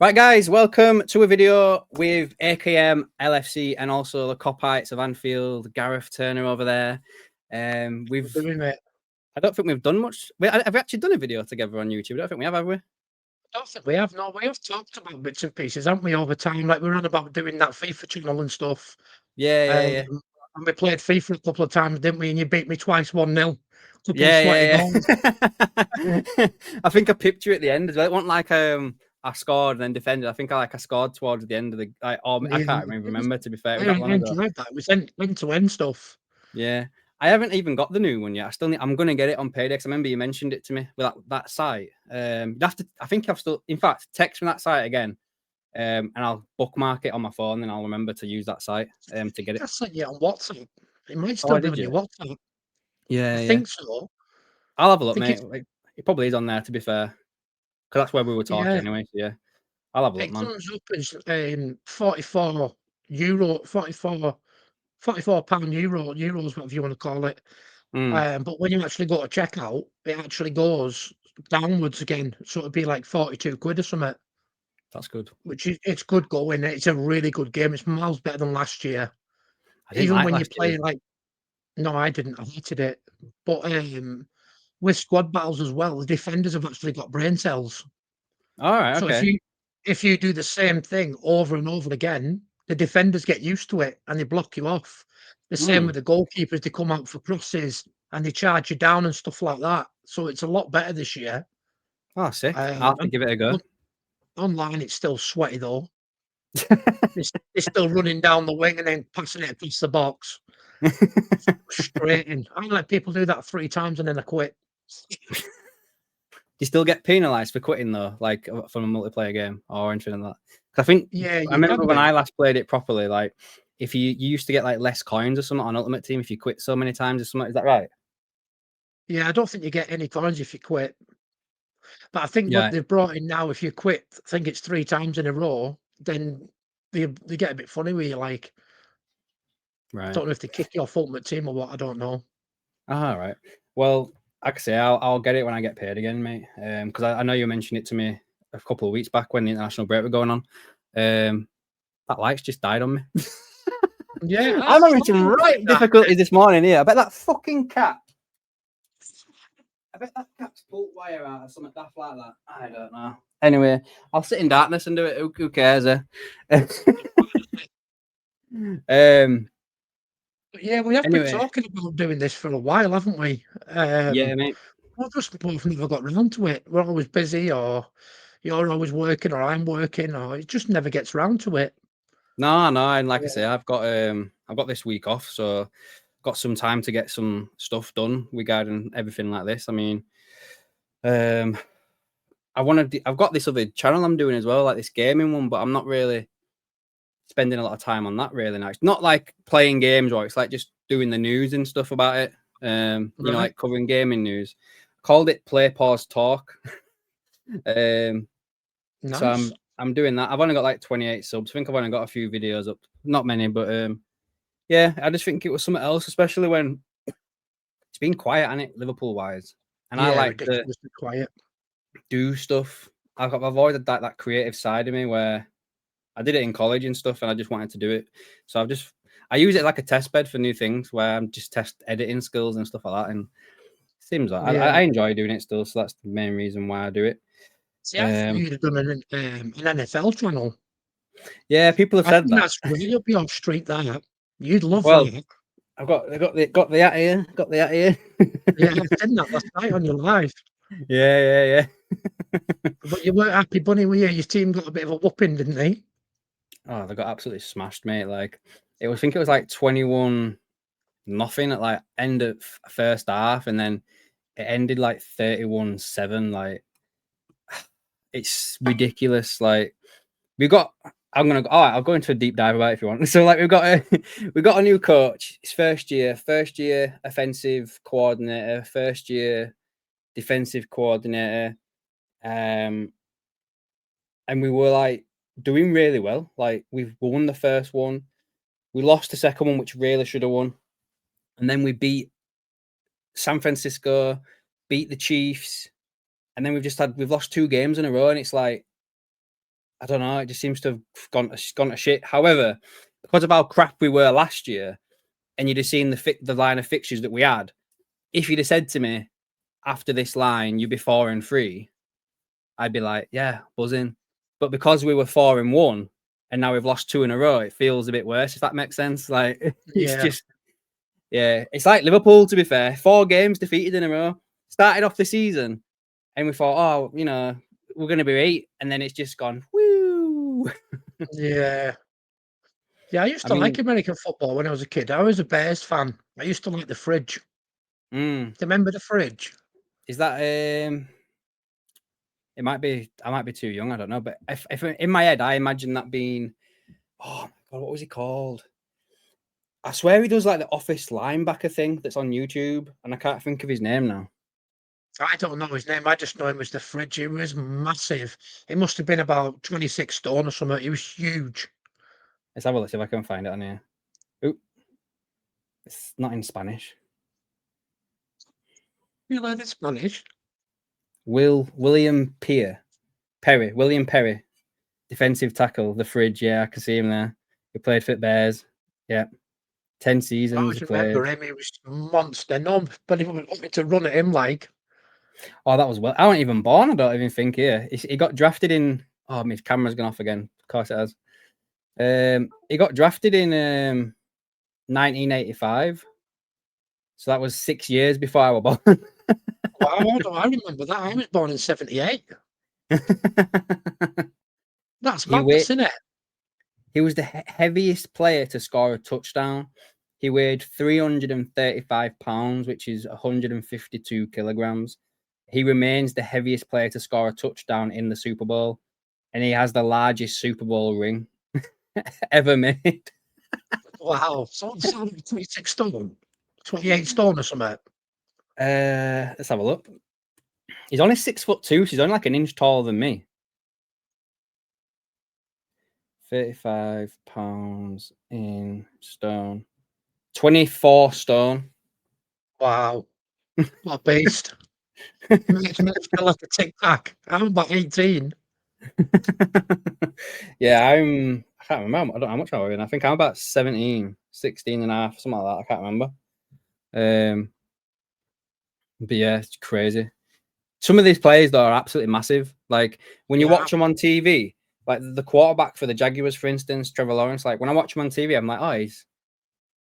Right, guys, welcome to a video with AKM, LFC, and also the Kopites of Anfield. Gareth Turner over there. I don't think we've done much. Have we actually done a video together on YouTube? I don't think we have we? I don't think we have. No, we have talked about bits and pieces, haven't we, over time? Like we're on about doing that FIFA channel and stuff. Yeah. And we played FIFA a couple of times, didn't we? And you beat me twice, 1-0. Yeah. I think I pipped you at the end as well. It wasn't like I scored and then defended. I think I scored towards the end of the I can't even remember, to be fair. I enjoyed that. It was end-to-end stuff. Yeah. I haven't even got the new one yet. I'm going to get it on payday. I remember you mentioned it to me with that site. I think I've still, in fact, text me that site again, and I'll bookmark it on my phone, and I'll remember to use that site to get it. I sent you on WhatsApp. It might still be on your WhatsApp. Yeah, I think so. I'll have a look, mate. It probably is on there, to be fair, because that's where we were talking anyway. So yeah, I'll have a look, man. It comes up as €44, euros, whatever you want to call it. But when you actually go to checkout, it actually goes downwards again. So it'd be like 42 quid or something. That's good. It's good going. It's a really good game. It's miles better than last year. Even when you play no, I didn't. I hated it. But with squad battles as well, the defenders have actually got brain cells. All right. So if you do the same thing over and over again, the defenders get used to it and they block you off. The same with the goalkeepers. They come out for crosses and they charge you down and stuff like that. So it's a lot better this year. Oh, sick. I'll have to give it a go. Online, it's still sweaty though. It's still running down the wing and then passing it across the box. Frustrating. I let people do that 3 times and then I quit. You still get penalised for quitting though, like from a multiplayer game or anything like that? Because I think I remember when I last played it properly, like if you used to get like less coins or something on Ultimate Team if you quit so many times or something. Is that right? Yeah, I don't think you get any coins if you quit. But I think what they've brought in now, if you quit, I think it's 3 times in a row, then they get a bit funny with you. Like, right? I don't know if they kick you off Ultimate Team or what. I don't know. All right. Well, like I say, I'll get it when I get paid again, mate. Because I know you mentioned it to me a couple of weeks back when the international break was going on. That light's just died on me. Yeah, I'm having some right difficulties this morning here. I bet that fucking cat. I bet that cat's pulled wire out or something daft like that. I don't know. Anyway, I'll sit in darkness and do it. Who cares? Yeah, we have been talking about doing this for a while, haven't we? Yeah, mate. We've just both never got round to it. We're always busy, or you're always working, or I'm working, or it just never gets round to it. No, and like I say, I've got this week off, so got some time to get some stuff done regarding everything like this. I mean, I've got this other channel I'm doing as well, like this gaming one, but I'm not really spending a lot of time on that really now. It's not like playing games, or it's like just doing the news and stuff about it. You know, like covering gaming news. Called it Play Pause Talk. Nice. So I'm doing that. I've only got like 28 subs. I think I've only got a few videos up, not many, but yeah, I just think it was something else, especially when it's been quiet, hasn't it, Liverpool wise. And I like to quiet, do stuff. I've avoided that creative side of me where I did it in college and stuff, and I just wanted to do it. So I use it like a test bed for new things where I'm just test editing skills and stuff like that. And it seems like I enjoy doing it still. So that's the main reason why I do it. See, I thought you'd have done an NFL channel. Yeah, people have said that. That's really up your street, that. You'd love that. I've got the at here. Got the at here. Yeah, I've seen that last night on your live. Yeah. But you weren't happy, Bunny, were you? Your team got a bit of a whooping, didn't they? Oh, they got absolutely smashed, mate. Like I think it was like 21-0 at like end of first half, and then it ended like 31-7. Like it's ridiculous. Like I'll go into a deep dive about it if you want. So like we've got a new coach. It's first year offensive coordinator, first year defensive coordinator, and we were like doing really well. Like we won the first one, we lost the second one, which really should have won, and then we beat San Francisco, beat the Chiefs, and then we've lost 2 games in a row, and it's like I don't know. It just seems to have gone to shit. However, because of how crap we were last year, and you'd have seen the line of fixtures that we had, if you'd have said to me after this line you'd be 4-3, I'd be like, yeah, buzzing. But because we were 4-1 and now we've lost 2 in a row, it feels a bit worse. If that makes sense, like it's just, yeah, it's like Liverpool. To be fair, 4 games defeated in a row. Started off the season, and we thought, oh, you know, we're going to be 8, and then it's just gone. Woo! Yeah. Yeah, I used to like American football when I was a kid. I was a Bears fan. I used to like the fridge. Do you remember the fridge? Is that it might be, I might be too young, I don't know. But if in my head, I imagine that being, oh my God, what was he called? I swear he does like the office linebacker thing that's on YouTube, and I can't think of his name now. I don't know his name. I just know him as the fridge. He was massive. He must have been about 26 stone or something. He was huge. Let's have a look, see if I can find it on here. Oop. It's not in Spanish. You learned Spanish? William Perry, defensive tackle, the fridge. Yeah, I can see him there. He played for the Bears. Yeah, 10 seasons. I remember him. He was a monster. Nobody wanted to run at him like. Oh, that was well. I wasn't even born. I don't even think here. He got drafted in. Oh, my camera's gone off again. Of course it has. He got drafted in 1985. So that was 6 years before I was born. Wow, I remember that. I was born in 78. That's madness, isn't it? He was the heaviest player to score a touchdown. He weighed 335 pounds, which is 152 kilograms. He remains the heaviest player to score a touchdown in the Super Bowl, and he has the largest Super Bowl ring ever made. Wow. So 26 stone, 28 stone or something. Let's have a look. He's only 6'2", so he's only like an inch taller than me. 35 pounds in stone. 24 stone. Wow. What a beast. Makes me feel like a tic-tac. I'm about 18. Yeah, I can't remember. I don't know how much I was in. I think I'm about 17, 16 and a half, something like that. I can't remember. But yeah, it's crazy. Some of these players, though, are absolutely massive. Like, when you watch them on TV, like the quarterback for the Jaguars, for instance, Trevor Lawrence, like, when I watch him on TV, I'm like, oh,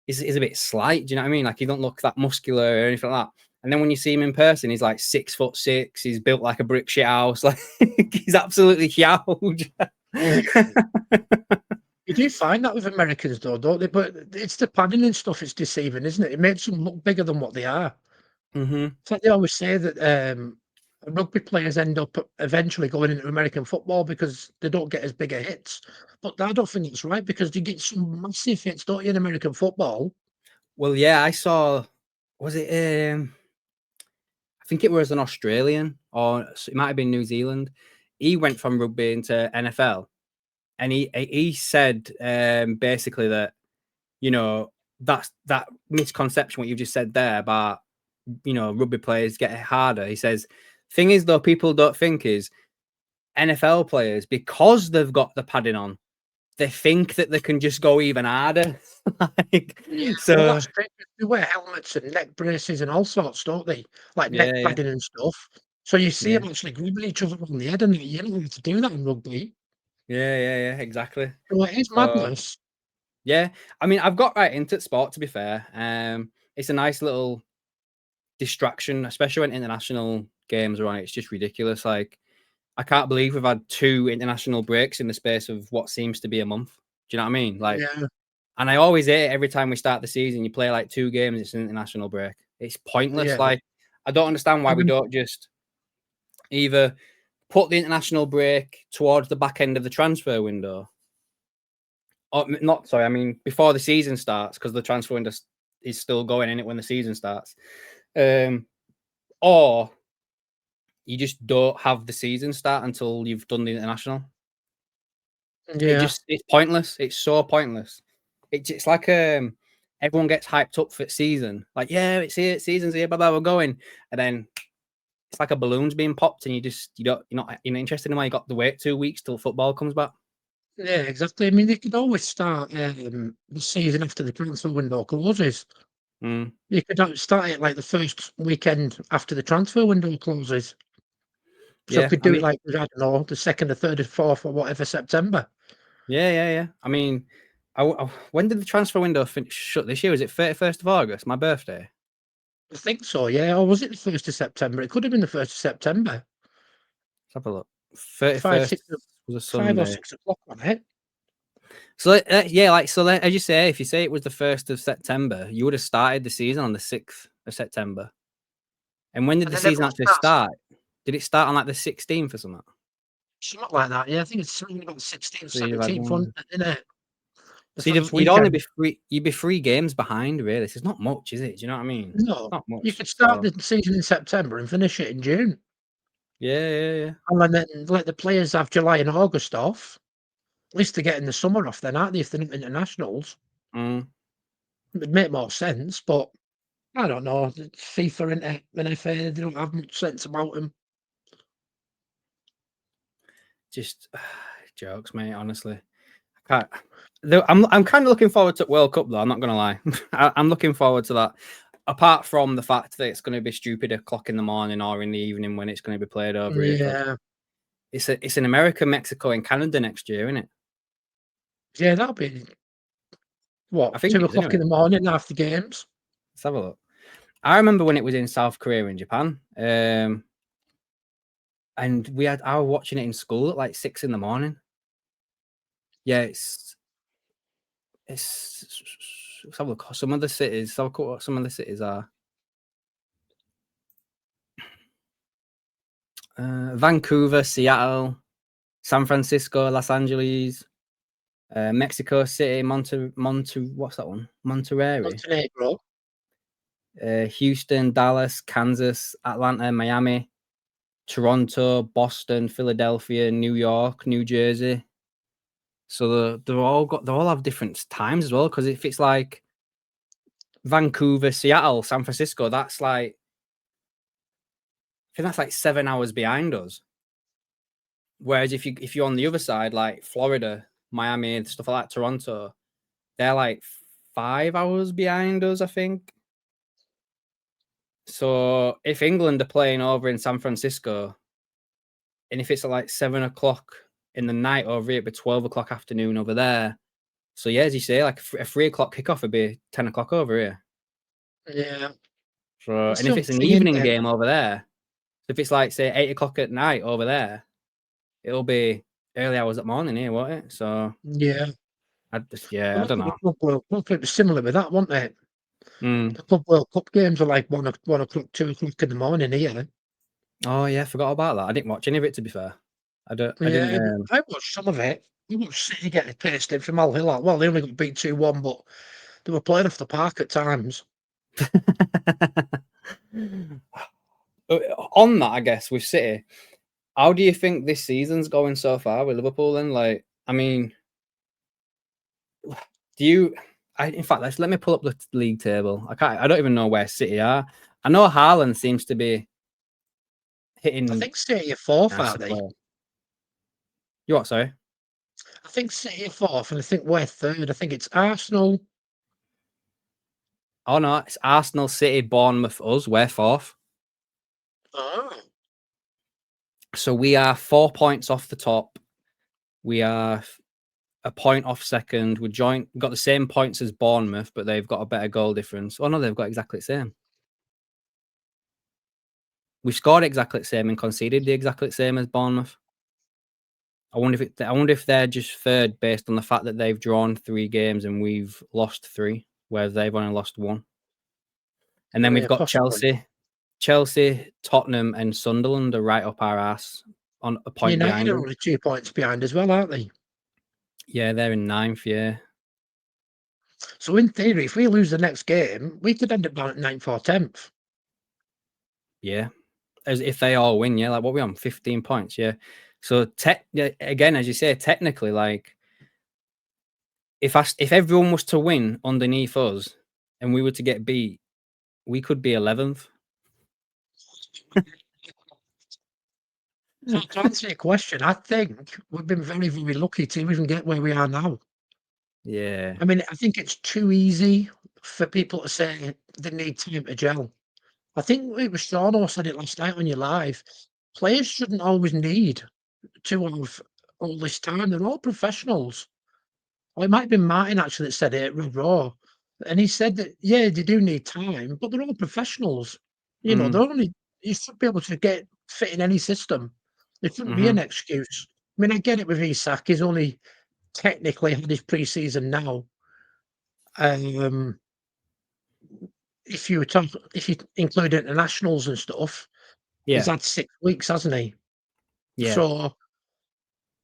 he's a bit slight. Do you know what I mean? Like, he don't look that muscular or anything like that. And then when you see him in person, he's like 6'6". He's built like a brick shit house. Like, he's absolutely huge. You do find that with Americans, though, don't they? But it's the padding and stuff is deceiving, isn't it? It makes them look bigger than what they are. It's like they always say that rugby players end up eventually going into American football because they don't get as big a hits. But I don't think it's right because you get some massive hits, don't you, in American football? Well, yeah, I saw. Was it? I think it was an Australian, or it might have been New Zealand. He went from rugby into NFL, and he said basically that, you know, that misconception what you just said there about, you know, rugby players get harder. He says, thing is though, people don't think is NFL players, because they've got the padding on, they think that they can just go even harder. Like, so well, that's great. They wear helmets and neck braces and all sorts, don't they? Like neck padding and stuff. So you see them actually grabbing each other on the head, and you don't have to do that in rugby. Yeah, exactly. So it is madness. Yeah, I mean, I've got right into sport, to be fair. It's a nice little distraction, especially when international games are on. It's just ridiculous. Like, I can't believe we've had 2 international breaks in the space of what seems to be a month. Do you know what I mean? Like, and I always hate it every time we start the season. You play like 2 games, it's an international break. It's pointless. Like, I don't understand why we don't just either put the international break towards the back end of the transfer window. Or not, sorry, I mean before the season starts, because the transfer window is still going in it when the season starts. Or you just don't have the season start until you've done the international. It's pointless. It's so pointless. It's like everyone gets hyped up for season. Like, yeah, it's here, season's here, blah, blah, we're going. And then it's like a balloon's being popped, and you're not interested in why you got to wait 2 weeks till football comes back. Yeah, exactly. I mean, they could always start the season after the transfer window closes. Mm. You could start it like the first weekend after the transfer window closes. So Yeah, could I do it mean, like, I don't know, the 2nd or 3rd or 4th or whatever September. yeah. I mean, when did the transfer window shut this year? Was it 31st of August, my birthday? I think so, yeah. Or was it the 1st of September? It could have been the 1st of September. Let's have a look. 5, 31st 6, was a 5 or Sunday. 6 o'clock on it. So as you say, if you say it was the 1st of September, you would have started the season on the 6th of September. And when did And the then season everyone actually starts start? Did it start on like the 16th or something? something like that. Yeah, I think it's something about 16th, So you'd have had 17th one, one. isn't it? The So first you'd only weekend. be three. You'd be 3 games behind, really. This is not much, is it? Do you know what I mean? No, Not you much. could start So the season in September and finish it in June. yeah. And then let the players have July and August off. At least they're getting the summer off then, aren't they, if they're not internationals? Mm. It'd make more sense, but I don't know. It's FIFA and FA, they don't have much sense about them. Just jokes, mate. Honestly, I can't. I'm kind of looking forward to World Cup though. I'm not gonna lie. I'm looking forward to that. Apart from the fact that it's going to be stupid o'clock in the morning or in the evening when it's going to be played over here. Yeah. It's in America, Mexico, and Canada next year, isn't it? Yeah, that'll be, I what, think 2 it is, o'clock in anyway. the morning after games? Let's have a look. I remember when it was in South Korea and Japan. And I was watching it in school at like 6 in the morning. Yeah, let's have a look. Some of the cities. Let's have a look what some of the cities are. Vancouver, Seattle, San Francisco, Los Angeles, Mexico City, what's that one? Monterrey, Montenegro. Houston, Dallas, Kansas, Atlanta, Miami, Toronto, Boston, Philadelphia, New York, New Jersey. So they all have different times as well. Because if it's like Vancouver, Seattle, San Francisco, that's like, I think that's like 7 hours behind us. Whereas if you're on the other side, like Florida, Miami, and stuff like that, Toronto, they're like 5 hours behind us, I think. So if England are playing over in San Francisco, and if it's at like 7 o'clock in the night over here, it'd be 12 o'clock afternoon over there. So yeah, as you say, like a 3 o'clock kickoff would be 10 o'clock over here. Yeah. So, That's and the if only it's an thing, isn't evening it? game over there, if it's like say 8 o'clock at night over there, it'll be early hours at morning here, won't it? So Yeah. I Well, don't look at the know. Club World Cup. It was similar with that, wasn't it? Mm. The Club World Cup games are like 1 o'clock, 2 o'clock in the morning here. Oh yeah, I forgot about that. I didn't watch any of it, to be fair. I didn't. Yeah, I watched some of it. I watched City get a taste in from Al Hilal. Well, they only got beat 2-1, but they were playing off the park at times. On that, I guess with City, how do you think this season's going so far with Liverpool? Then, like, I mean, do you? In fact, let me pull up the league table. I don't even know where City are. I know Haaland seems to be I hitting think City are fourth, nice aren't they? play. You what? Sorry. I think City are fourth, and I think we're third. I think it's Arsenal. Oh no, it's Arsenal, City, Bournemouth, us. We're fourth. Oh. So we are 4 points off the top. We are a point off second. We've got the same points as Bournemouth, but they've got a better goal difference. Oh no, they've got exactly the same. We scored exactly the same and conceded the exactly the same as Bournemouth. I wonder if they're just third based on the fact that they've drawn 3 games and we've lost 3, whereas they've only lost 1. And then we've got Possibly. Chelsea, Tottenham, and Sunderland are right up our ass on a point United behind are them. only 2 points behind as well, aren't they? Yeah, they're in 9th. Yeah. So in theory, if we lose the next game, we could end up down at 9th or 10th. Yeah. As if they all win, yeah. Like what we on? 15 points, yeah. So again, as you say, technically, like if everyone was to win underneath us and we were to get beat, we could be 11th. So to answer your question, I think we've been very, very lucky to even get where we are now. Yeah. I mean, I think it's too easy for people to say they need time to gel. I think it was Sean who said it last night on your live. Players shouldn't always need to have all this time. They're all professionals. Or it might have been Martin actually that said it at Red Raw. And he said that, yeah, they do need time, but they're all professionals. You know, Mm, they're only, you should be able to get fit in any system. There shouldn't be an excuse. I mean, I get it with Isak. He's only technically had his pre-season now. Um, if you include internationals and stuff, he's yeah. had 6 weeks, hasn't he? Yeah. So,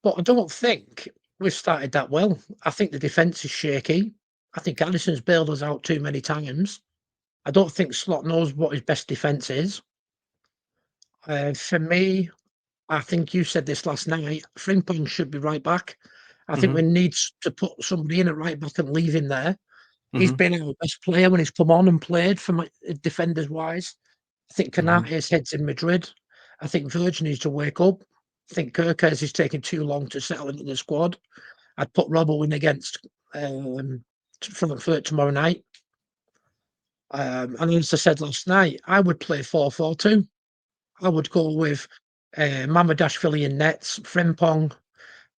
but I don't think we've started that well. I think the defence is shaky. I think Allison's bailed us out too many times. I don't think Slot knows what his best defence is. For me, I think you said this last night. Frimpong should be right back. I think Hmm. we need to put somebody in at right back and leave him there. He's Hmm. been our best player when he's come on and played for my defenders wise. I think Hmm. Canate's head's in Madrid. I think Virgin needs to wake up. I think Kirkes is taking too long to settle into the squad. I'd put Robbo in against Frankfurt tomorrow night. And as I said last night, I would play 4-4-2. I would go with Mamadashvili in nets, Frimpong,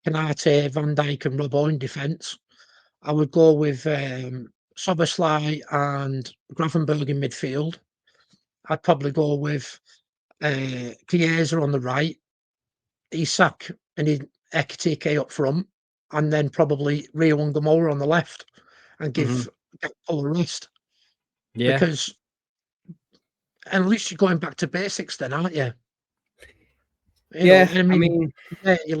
Canate, Van Dijk, and Robbo in defence. I would go with Soberslai and Gravenberg in midfield. I'd probably go with Chiesa on the right, Isak and Ekitike up front, and then probably Rio and Gamora on the left, and Hmm. give Gakpo a rest. Yeah. Because at least you're going back to basics then, aren't you? You know, Yeah. I I mean, mean, yeah, yeah. you're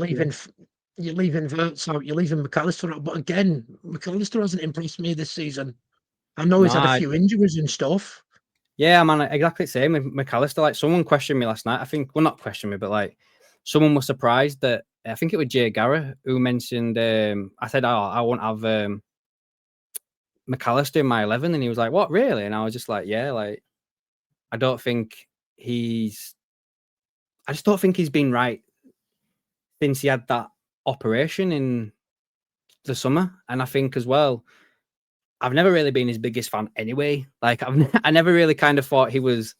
leaving Verts out, you're leaving McAllister out, but again, McAllister hasn't impressed me this season. I know he's had a No, few injuries and stuff. yeah, man, exactly the same with McAllister. Like, someone questioned me last night. I think, well, not questioned me, but like, someone was surprised that I think it was Jay Garrett who mentioned. I said, "Oh, I won't have McAllister in my 11," and he was like, "What, really?" And I was just like, "Yeah, like, I don't think he's. I just don't think he's been right since he had that operation in the summer." And I think as well, I've never really been his biggest fan anyway. Like, I never really kind of thought he was.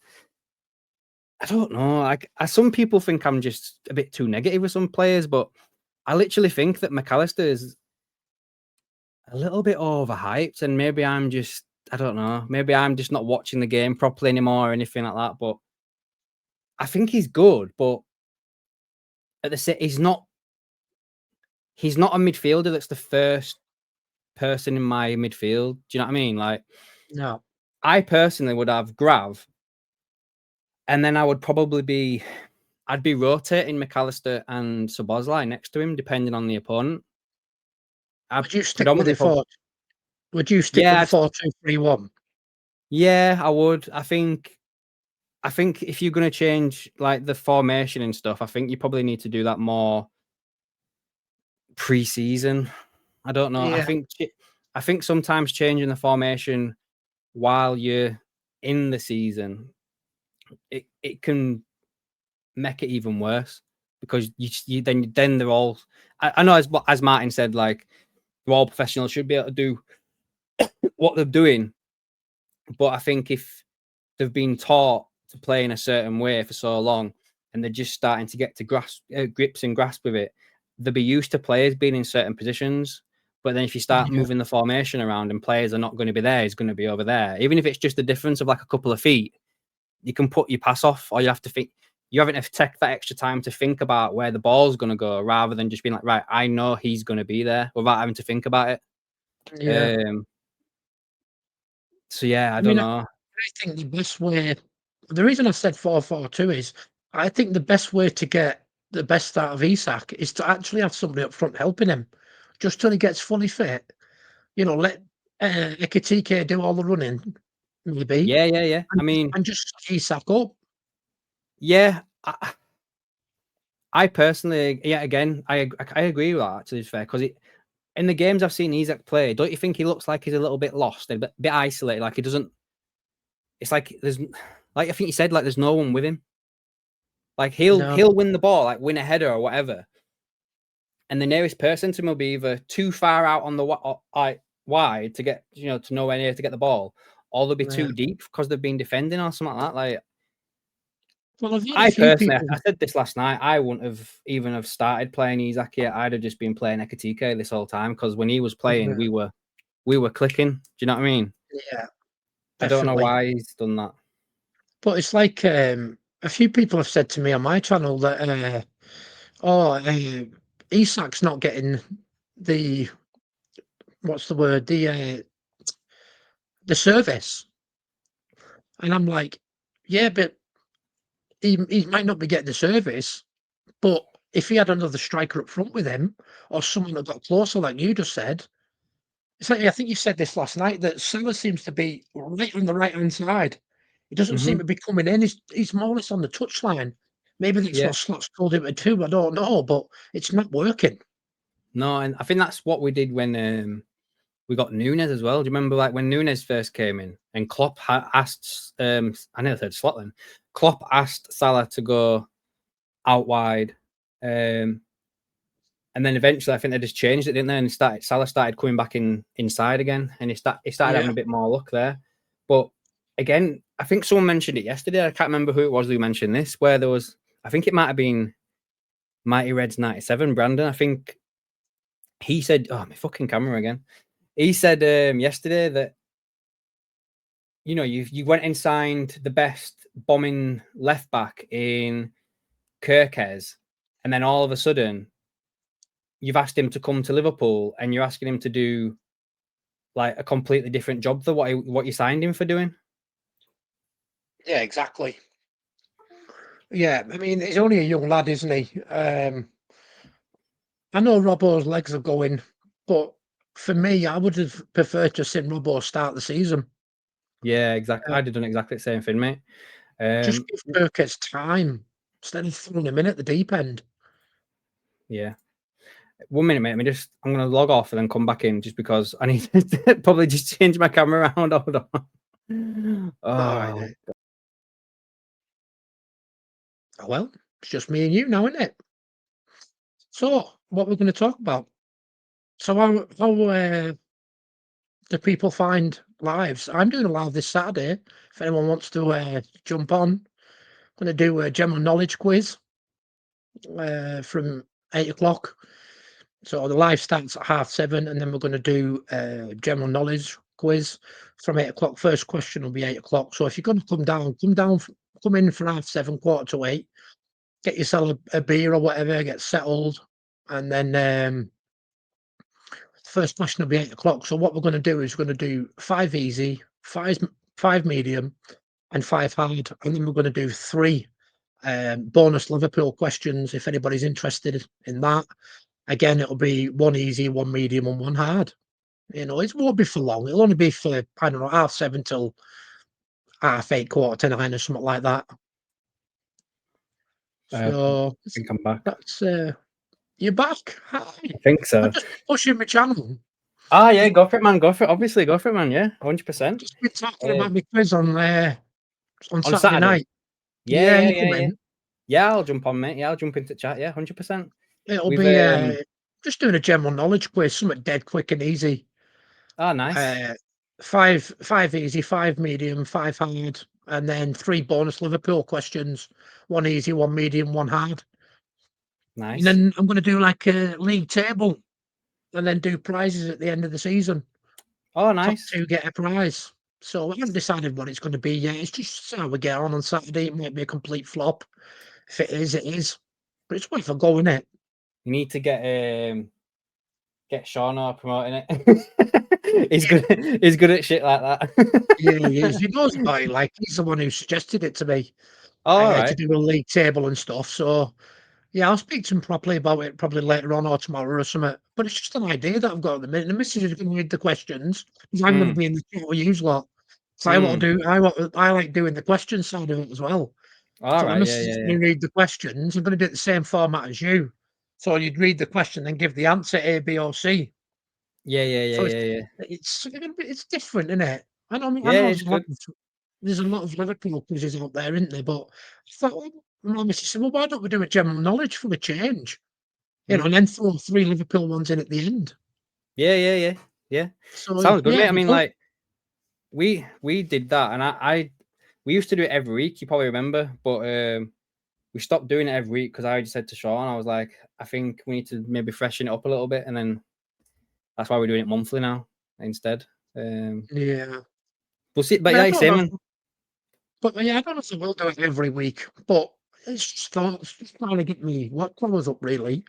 I don't know. Like, some people think I'm just a bit too negative with some players, but I literally think that McAllister is a little bit overhyped, and maybe I'm just, I don't know, maybe I'm just not watching the game properly anymore or anything like that. But I think he's good, but at the same, he's not a midfielder that's the first person in my midfield. Do you know what I mean? Like, No. I personally would have Grav, and then I'd be rotating McAllister and Szoboszlai next to him, depending on the opponent. I Would you stick with predominantly the four? Would you stick with yeah, the 4-2-3-1? yeah, I would. I think if you're gonna change like the formation and stuff, I think you probably need to do that more pre-season. I don't know. Yeah, I think sometimes changing the formation while you're in the season, it can make it even worse because then they're all. I know as Martin said, like, they're all professionals, should be able to do what they're doing, but I think if they've been taught to play in a certain way for so long and they're just starting to get to grips and grasp with it, they'll be used to players being in certain positions. But then if you start yeah, moving the formation around and players are not going to be there, he's going to be over there. Even if it's just the difference of like a couple of feet, you can put your pass off, or you have to think, you haven't to take that extra time to think about where the ball's going to go rather than just being like, right, I know he's going to be there without having to think about it. yeah. So yeah, I I don't mean, know. I think the best way, the reason I said 4-4-2 is I think the best way to get the best out of Isak is to actually have somebody up front helping him just till he gets fully fit. You know, let Ekitike do all the running, maybe, Yeah, yeah, yeah. I mean, and just Isak up. yeah, I personally, yeah, again, I agree with that. To be fair, because in the games I've seen Isak play, don't you think he looks like he's a little bit lost, a bit isolated? Like, he doesn't. It's like there's, like I think you said, like there's no one with him. Like he'll win the ball, like win a header or whatever, and the nearest person to him will be either too far out on the wide to get, you know, to nowhere near to get the ball, or they'll be too deep because they've been defending or something like that. Like, well, I personally, I said this last night, I wouldn't have even have started playing Izaki. I'd have just been playing Ekatike this whole time, because when he was playing, we were clicking. Do you know what I mean? Yeah, definitely. I don't know why he's done that. But it's like a few people have said to me on my channel that Isak's not getting the what's the word, the service, and I'm like, yeah, but he might not be getting the service, but if he had another striker up front with him, or someone that got closer, like you just said, it's like, I think you said this last night, that Salah seems to be right on the right hand side. He doesn't seem to be coming in. He's more or less on the touchline. Maybe that's what Slot's told him to do. I don't know, but it's not working. No, and I think that's what we did when we got Nunes as well. Do you remember, like, when Nunes first came in and Klopp asked, I never said Slot then. Klopp asked Salah to go out wide, and then eventually I think they just changed it, didn't they? And Salah started coming back inside again, and he started having a bit more luck there. But again, I think someone mentioned it yesterday. I can't remember who it was who mentioned this, where there was, I think it might have been Mighty Reds 97, Brandon. I think he said, oh, my fucking camera again. He said yesterday that, you know, you went and signed the best bombing left back in Kirkes, and then all of a sudden you've asked him to come to Liverpool and you're asking him to do like a completely different job than what you signed him for doing. Yeah, exactly. Yeah, I mean, he's only a young lad, isn't he? I know Robbo's legs are going, but for me, I would have preferred to see Robbo start the season. Yeah, exactly. I'd have done exactly the same thing, mate. Just give Kirkes time instead of throwing him in at the deep end. Yeah. 1 minute, mate. I'm going to log off and then come back in, just because I need to probably just change my camera around. Hold on. All right. Oh, well, it's just me and you now, isn't it? So, what we're going to talk about. So, how do people find lives? I'm doing a live this Saturday. If anyone wants to jump on, I'm going to do a general knowledge quiz from 8 o'clock. So the live starts at 7:30, and then we're going to do a general knowledge quiz from 8 o'clock. First question will be 8 o'clock. So if you're going to come in for 7:30, 7:45, get yourself a beer or whatever, get settled, and then first question will be 8 o'clock. So what we're going to do is we're going to do 5 easy, five medium, and 5 hard, and then we're going to do 3 bonus Liverpool questions if anybody's interested in that. Again, it'll be 1 easy, 1 medium, and 1 hard. You know, it won't be for long. It'll only be for, I don't know, 7:30 till 8:30, 8:45, or something like that. So I think I'm back. that's you're back. Hi. I think so. I'm just pushing my channel. Ah, yeah, go for it, man. Go for it. Obviously, go for it, man. Yeah, 100%. Just been talking about my quiz on Saturday night. Yeah, you come in. Yeah, I'll jump on, mate. Yeah, I'll jump into chat. Yeah, 100%. It'll be just doing a general knowledge quiz, something dead quick and easy. Oh, nice. 5 easy, 5 medium, 5 hard, and then 3 bonus Liverpool questions. 1 easy, 1 medium, 1 hard. Nice. And then I'm going to do like a league table, and then do prizes at the end of the season. Oh, nice. Top 2 get a prize. So I haven't decided what it's going to be yet. It's just how we get on Saturday. It might be a complete flop. If it is, it is. But it's worth a go, isn't it? You need to get Shauna promoting it. He's good at shit like that. Yeah, he is. He knows about it. Like, he's the one who suggested it to me. All right. To do a league table and stuff. So yeah, I'll speak to him properly about it probably later on or tomorrow or something. But it's just an idea that I've got at the minute. The missus is going to read the questions because I'm going to be in the chat with you lot. So I like doing the question side of it as well. All so right, the missus is going to read the questions. I'm going to do it the same format as you. So you'd read the question and give the answer A, B, or C. Yeah. It's different, isn't it? I know it's good. there's a lot of Liverpool quizzes out there, isn't there? But I thought, My missus said, well, why don't we do a general knowledge for a change? You know, Mm. and then throw 3 Liverpool ones in at the end. Yeah. So, Sounds good, yeah, mate. I we mean, put like we did that, and we used to do it every week. You probably remember, but we stopped doing it every week because I just said to Sean, I was like, I think we need to maybe freshen it up a little bit, and then that's why we're doing it monthly now instead. yeah. We'll see, I but mean, I like you don't say, know man. but, yeah, I don't know if I will do it every week, but it's just trying to get me what colours up, really.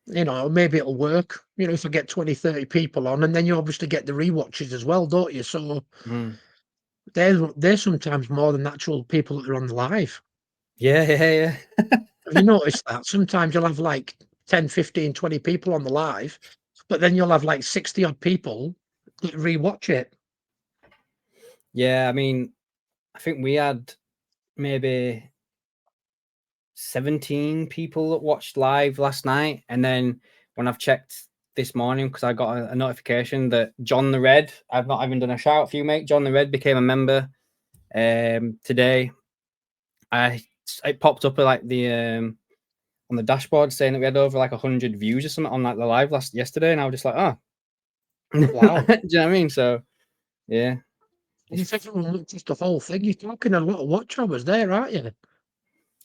You know, maybe it'll work, you know, if I get 20, 30 people on, and then you obviously get the rewatches as well, don't you? So, Mm. they're sometimes more than actual people that are on the live. Yeah. Have you noticed that? Sometimes you'll have, like, 10, 15, 20 people on the live, but then you'll have, like, 60 odd people that rewatch it. Yeah, I mean, I think we had maybe 17 people that watched live last night, and then when I've checked this morning, because I got a notification that John the Red, I've not even done a shout for you, mate. John the Red became a member today. It popped up like the on the dashboard saying that we had over like 100 views or something on like the live yesterday, and I was just like, oh, Wow. do you know what I mean? So yeah, And if everyone watches the whole thing, you're talking a lot of watch hours there, aren't you?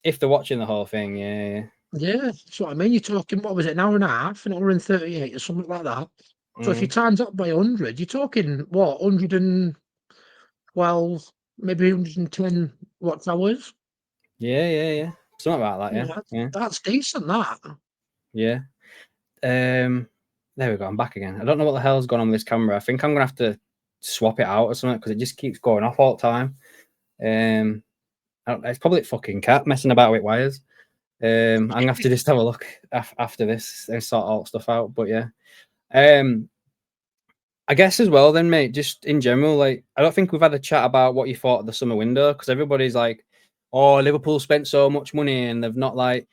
if they're watching the whole thing, yeah. Yeah, that's what I mean. You're talking, what was it, an hour and a half, an hour and 38 or something like that. So if you Mm. times that by 100, you're talking, what, 112, maybe 110 watch hours? Yeah. Something about that, You yeah. know, Yeah. that's decent, that. Yeah. There we go. I'm back again. I don't know what the hell's going on with this camera. I think I'm gonna have to swap it out or something because it just keeps going off all the time. It's probably a fucking cat messing about with wires. I'm gonna have to just have a look after this and sort all stuff out. But yeah, I guess as well, then, mate. Just in general, like I don't think we've had a chat about what you thought of the summer window because everybody's like, "Oh, Liverpool spent so much money and they've not like."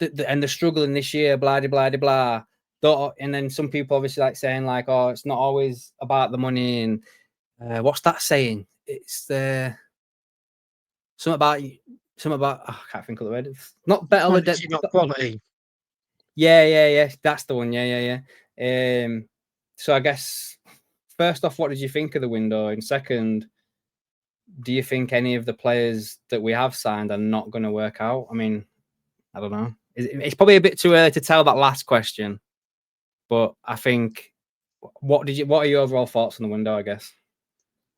And they're struggling this year, blah blah blah blah. And then some people obviously like saying like, "Oh, it's not always about the money." And what's that saying? It's something about oh, I can't think of the word. It's not better the debt. Quantity, not quality. Yeah. That's the one. Yeah. So I guess first off, what did you think of the window? And second, do you think any of the players that we have signed are not going to work out? I mean, I don't know. It's probably a bit too early to tell that last question. But I think, what are your overall thoughts on the window? I guess.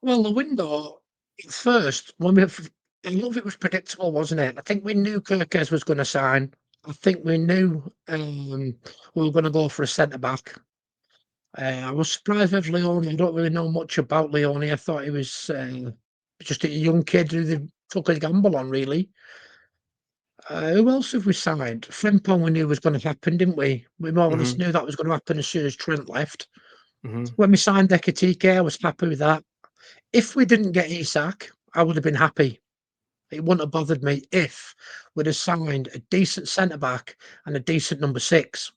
Well, the window, at first, a lot of it was predictable, wasn't it? I think we knew Kirkes was going to sign. I think we knew we were going to go for a centre back. I was surprised with Leone. I don't really know much about Leone. I thought he was just a young kid who they took a gamble on, really. Who else have we signed? Frimpong we knew was going to happen, didn't we? We more or less Hmm. knew that was going to happen as soon as Trent left. Hmm. When we signed Ekatike, I was happy with that. If we didn't get Isak, I would have been happy. It wouldn't have bothered me if we'd have signed a decent centre back and a decent number 6.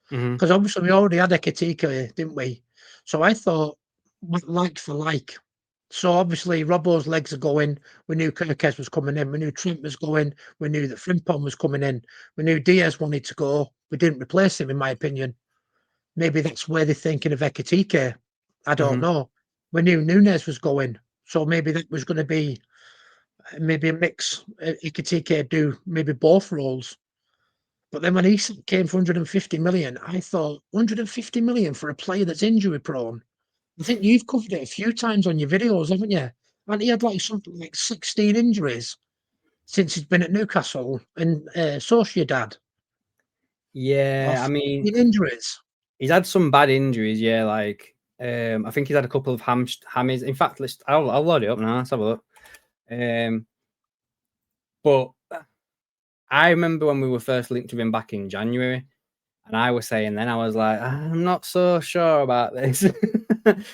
Hmm. Because obviously we already had Ekatike, didn't we? So I thought, like for like. So obviously Robbo's legs are going. We knew Kirkes was coming in. We knew Trent was going. We knew that Frimpong was coming in. We knew Diaz wanted to go. We didn't replace him, in my opinion. Maybe that's where they're thinking of Ekatike. I don't Hmm. know. We knew Nunes was going. So maybe that was going to be maybe a mix. Ekatike do maybe both roles. But then when he came for 150 million, I thought 150 million for a player that's injury prone. I think you've covered it a few times on your videos, haven't you? And he had like something like 16 injuries since he's been at Newcastle and Sociedad. Or Yeah, I mean, 15 injuries. he's had some bad injuries. Yeah, like I think he's had a couple of hammies. In fact, I'll load it up now. Let's have a look. But I remember when we were first linked with him back in January, and I was saying then I was like, I'm not so sure about this.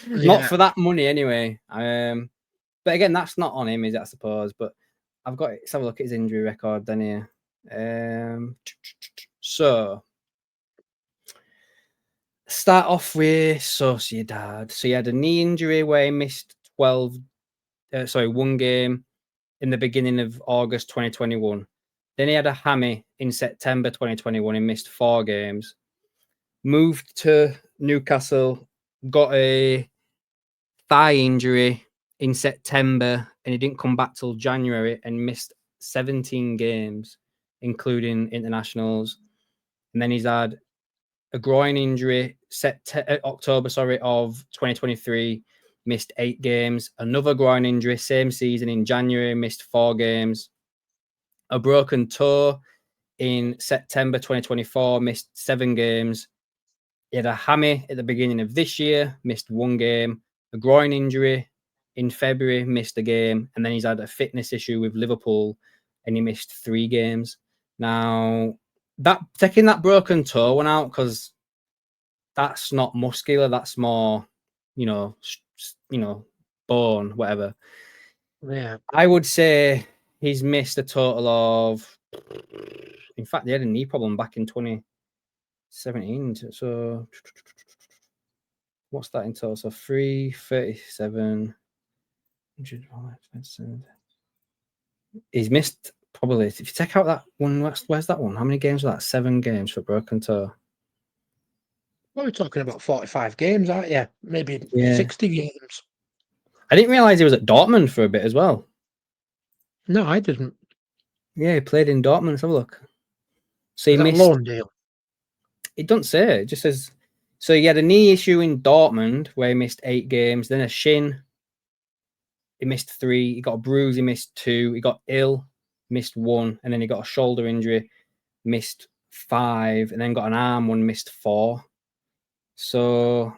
Not Yeah. for that money anyway. But again, that's not on him, is it? I suppose. But let's have a look at his injury record then here. So start off with Sociedad. So he had a knee injury where he missed 1 game. in the beginning of August 2021. Then he had a hammy in September 2021. He missed 4 games. Moved to Newcastle, got a thigh injury in September, and he didn't come back till January and missed 17 games, including internationals. And then he's had a groin injury, October of 2023, missed 8 games. Another groin injury, same season in January, missed 4 games. A broken toe in September 2024, missed 7 games. He had a hammy at the beginning of this year, missed 1 game. A groin injury in February, missed a game. And then he's had a fitness issue with Liverpool and he missed 3 games. Now, taking that broken toe one out, because that's not muscular, that's more, bone, whatever. Yeah. I would say he's missed a total of, in fact, he had a knee problem back in 2017. So what's that in total? So 337. He's missed probably, if you take out that one, where's that one? How many games was that? 7 games for broken toe. Well, we're talking about 45 games, aren't you? Maybe 60 games. I didn't realise he was at Dortmund for a bit as well. No, I didn't. Yeah, he played in Dortmund. Let's have a look. So he missed a loan deal. It doesn't say. It just says. So he had a knee issue in Dortmund where he missed 8 games. Then a shin. He missed 3. He got a bruise. He missed 2. He got ill. Missed 1. And then he got a shoulder injury. Missed 5. And then got an arm one. Missed 4. So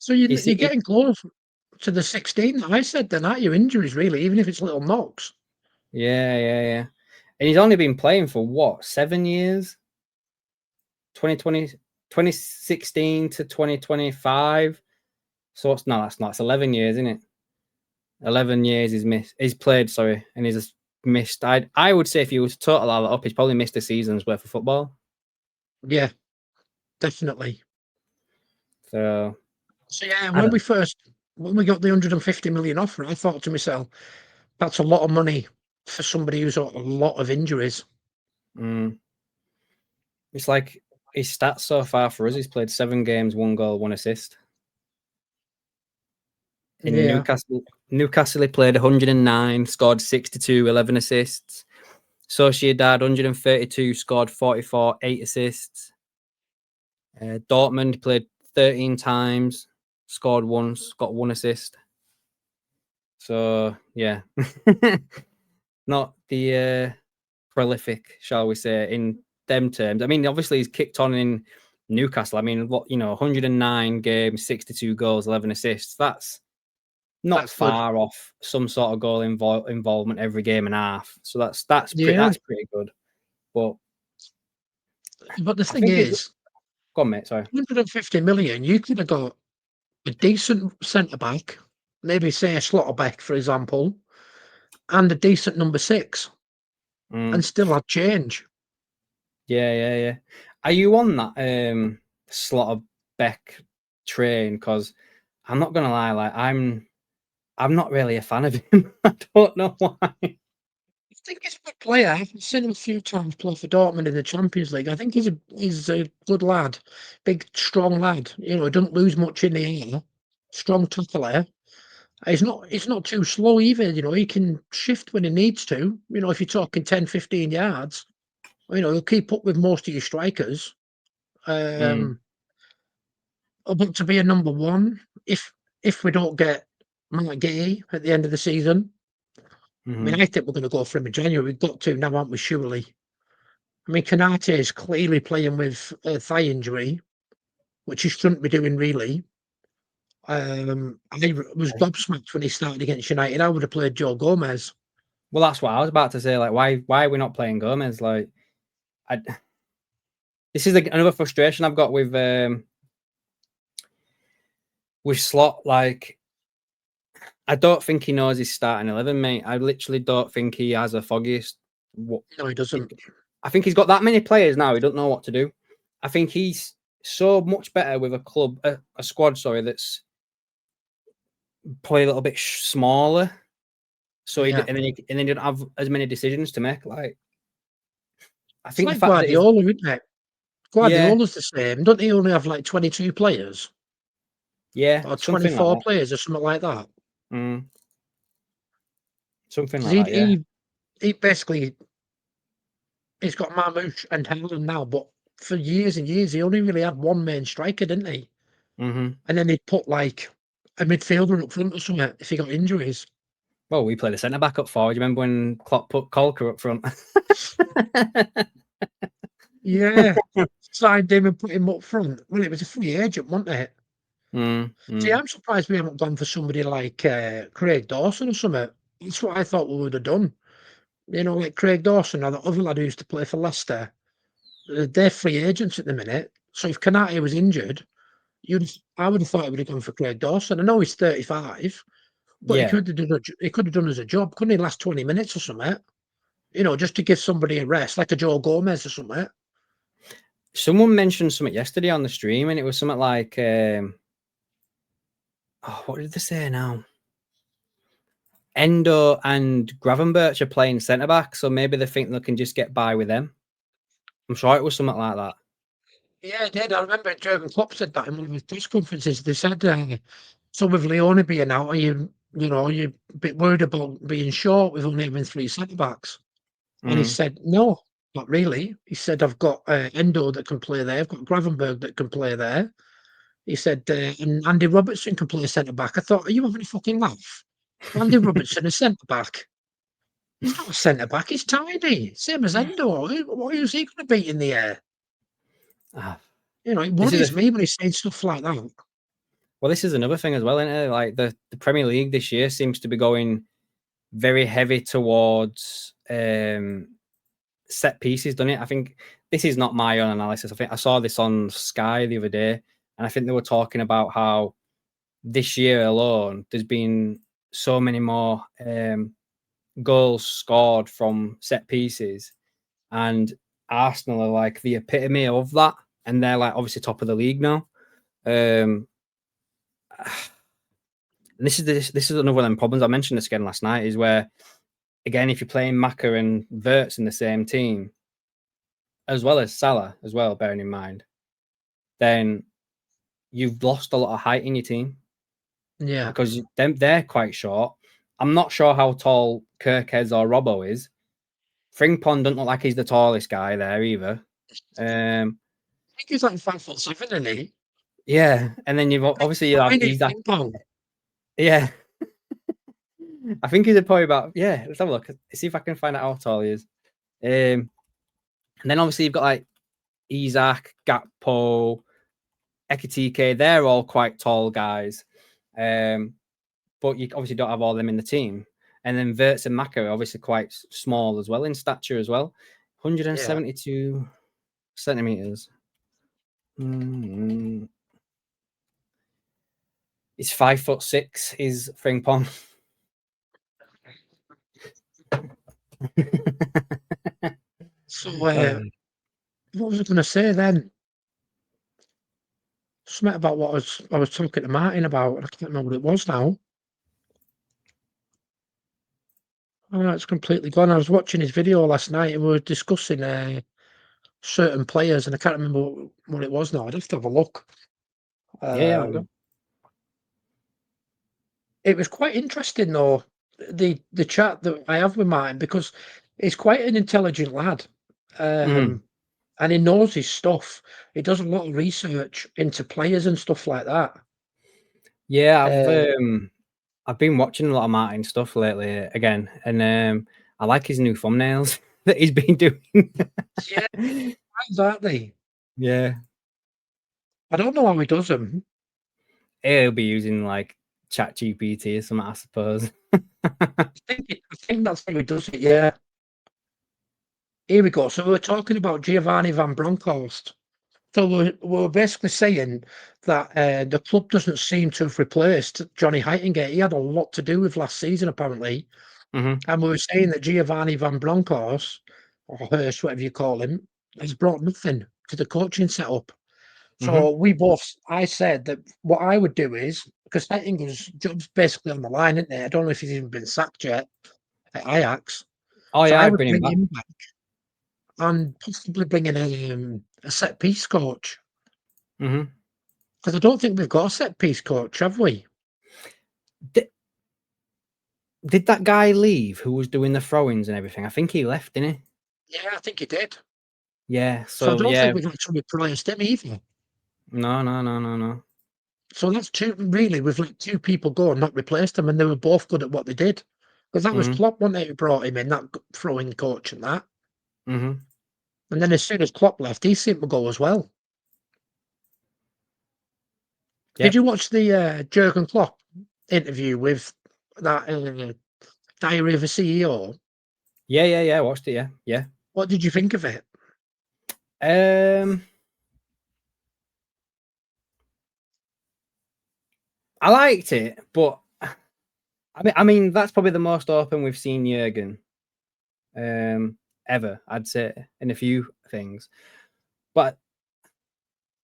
you're getting close to the 16 that I said then, aren't you? Injuries, really, even if it's little knocks. Yeah. And he's only been playing for what, 7 years? 2016 to 2025. So it's no, that's not. It's 11 years, isn't it? 11 years he's played, and he's missed. I would say if you were to total all that up, he's probably missed a season's worth of football. Yeah, definitely. So yeah, when we got the 150 million offer, I thought to myself, that's a lot of money for somebody who's got a lot of injuries. It's like his stats so far for us, he's played 7 games, 1 goal, 1 assist. In Newcastle, he played 109, scored 62, 11 assists. Sociedad, 132, scored 44, 8 assists. Dortmund played 13 times, scored once, got 1 assist. So, yeah. Not the prolific, shall we say, in them terms. I mean, obviously, he's kicked on in Newcastle. I mean, 109 games, 62 goals, 11 assists. That's not far off some sort of goal involvement every game and a half. So that's pretty good. But the thing is, go on, mate. Sorry, 150 million. You could have got a decent centre back, maybe say a Slotterbeck, for example, and a decent number 6, and still have change. Yeah. Are you on that Slotterbeck train? Because I'm not gonna lie, like I'm not really a fan of him. I don't know why. I think he's a good player. I've seen him a few times play for Dortmund in the Champions League. I think he's a good lad, big, strong lad. He doesn't lose much in the air. Strong tackler. He's not too slow either. He can shift when he needs to. If you're talking 10, 15 yards, he'll keep up with most of your strikers. But to be a number 1, if we don't get Matt Gay at the end of the season, I mean, I think we're going to go for him in January. We've got to now, aren't we? Surely. I mean, Kanate is clearly playing with a thigh injury, which he shouldn't be doing, really. I was gobsmacked when he started against United. I would have played Joe Gomez. Well, that's what I was about to say. Like, why are we not playing Gomez? Like, this is another frustration I've got with Slot. Like, I don't think he knows his starting 11, mate. I literally don't think he has a foggiest. No, he doesn't. I think he's got that many players now. He doesn't know what to do. I think he's so much better with a squad, that's probably a little bit smaller. So Yeah. and then he didn't have as many decisions to make. Like, I It's think like the fact that Guardiola, isn't it? yeah, Guardiola's the same. Don't they only have like 22 players or something like 24 that. players or something like that? Something 'Cause like that. Yeah. he basically he's got Marmoush and Haaland now, but for years and years he only really had one main striker, didn't he? Mm-hmm. And then he'd put like a midfielder up front or something if he got injuries. Well, we played a centre back up forward. You remember when Klopp put Kolka up front? Yeah, signed him and put him up front. Well, it was a free agent, wasn't it? See, I'm surprised we haven't gone for somebody like Craig Dawson or something. That's what I thought we would have done. You know, like Craig Dawson or the other lad who used to play for Leicester. They're free agents at the minute. So if Kanate was injured, I would have thought he would have gone for Craig Dawson. I know he's 35, but Yeah. he could have done as a job. Couldn't he last 20 minutes or something? You know, just to give somebody a rest, like a Joe Gomez or something. Someone mentioned something yesterday on the stream, and it was something like, what did they say now? Endo and Gravenberch are playing centre back, so maybe they think they can just get by with them. I'm sure it was something like that. Yeah, I did. I remember Jurgen Klopp said that in one of his press conferences. They said, so with Leone being out, you're a bit worried about being short with only having 3 centre backs. And he said, no, not really. He said, I've got Endo that can play there. I've got Gravenberch that can play there. He said, and Andy Robertson can play centre back. I thought, are you having a fucking laugh? Andy Robertson is centre back. He's not a centre back. He's tiny, same as Endo. Who's he going to beat in the air? You know, it worries me when he's saying stuff like that. Well, this is another thing as well, isn't it? Like the Premier League this year seems to be going very heavy towards set pieces, doesn't it? I think this is not my own analysis. I think I saw this on Sky the other day, and I think they were talking about how this year alone there's been so many more goals scored from set pieces, and Arsenal are like the epitome of that, and they're like obviously top of the league now. And this is another of them problems. I mentioned this again last night, is where again, if you're playing Maka and Wirtz in the same team, as well as Salah as well, bearing in mind, then you've lost a lot of height in your team. Yeah. Because they're quite short. I'm not sure how tall Kirkheads or Robbo is. Frimpong doesn't look like he's the tallest guy there either. I think he's like 5'7", isn't he? Yeah, and then you've obviously he's that. Yeah, I think he's probably about Let's have a look. See if I can find out how tall he is. And then obviously you've got like Isaac, Gakpo, Ekitike. They're all quite tall guys, but you obviously don't have all them in the team. And then Wirtz and Maka are obviously quite small as well in stature as well. 172 centimeters. He's 5'6". Is Frimpong. So what was I going to say then? Something about what I was talking to Martin about. I can't remember what it was now. Oh, it's completely gone. I was watching his video last night and we were discussing certain players, and I can't remember what it was now. I'd have to have a look. It was quite interesting though, the chat that I have with Martin, because he's quite an intelligent lad. And he knows his stuff. He does a lot of research into players and stuff like that. Yeah, I've been watching a lot of Martin stuff lately again, and I like his new thumbnails that he's been doing. Yeah, exactly. Yeah, I don't know how he does them. He'll be using like ChatGPT or something, I suppose. I think that's how he does it. Yeah. Here we go. So we're talking about Giovanni van Bronckhorst. So we're basically saying that the club doesn't seem to have replaced Johnny Heitingate. He had a lot to do with last season, apparently. And we were saying that Giovanni van Bronckhorst, or Hurst, whatever you call him, has brought nothing to the coaching setup. So I said that what I would do is, because Heitinga's job's basically on the line, isn't it? I don't know if he's even been sacked yet. at Ajax. Oh So yeah, I I'd would bring him bring back. him back and possibly bring in a set piece coach. Mm-hmm. Because I don't think we've got a set piece coach, have we? Did that guy leave who was doing the throw-ins and everything? I think he left, didn't he? Yeah, I think he did. Yeah. So I So don't yeah. think we've actually replaced him either. No. So that's two. Really, we've let two people go and not replaced them, and they were both good at what they did. Because that was Mm-hmm. Klopp, wasn't it, who brought him in, that throwing coach and that. Mm-hmm. And then as soon as Klopp left, he seemed to go as well. Did Yep. you watch the Jurgen Klopp interview with that Diary of a CEO? Yeah. I watched it. Yeah. What did you think of it? I liked it, but I mean that's probably the most open we've seen Jurgen ever, I'd say, in a few things. But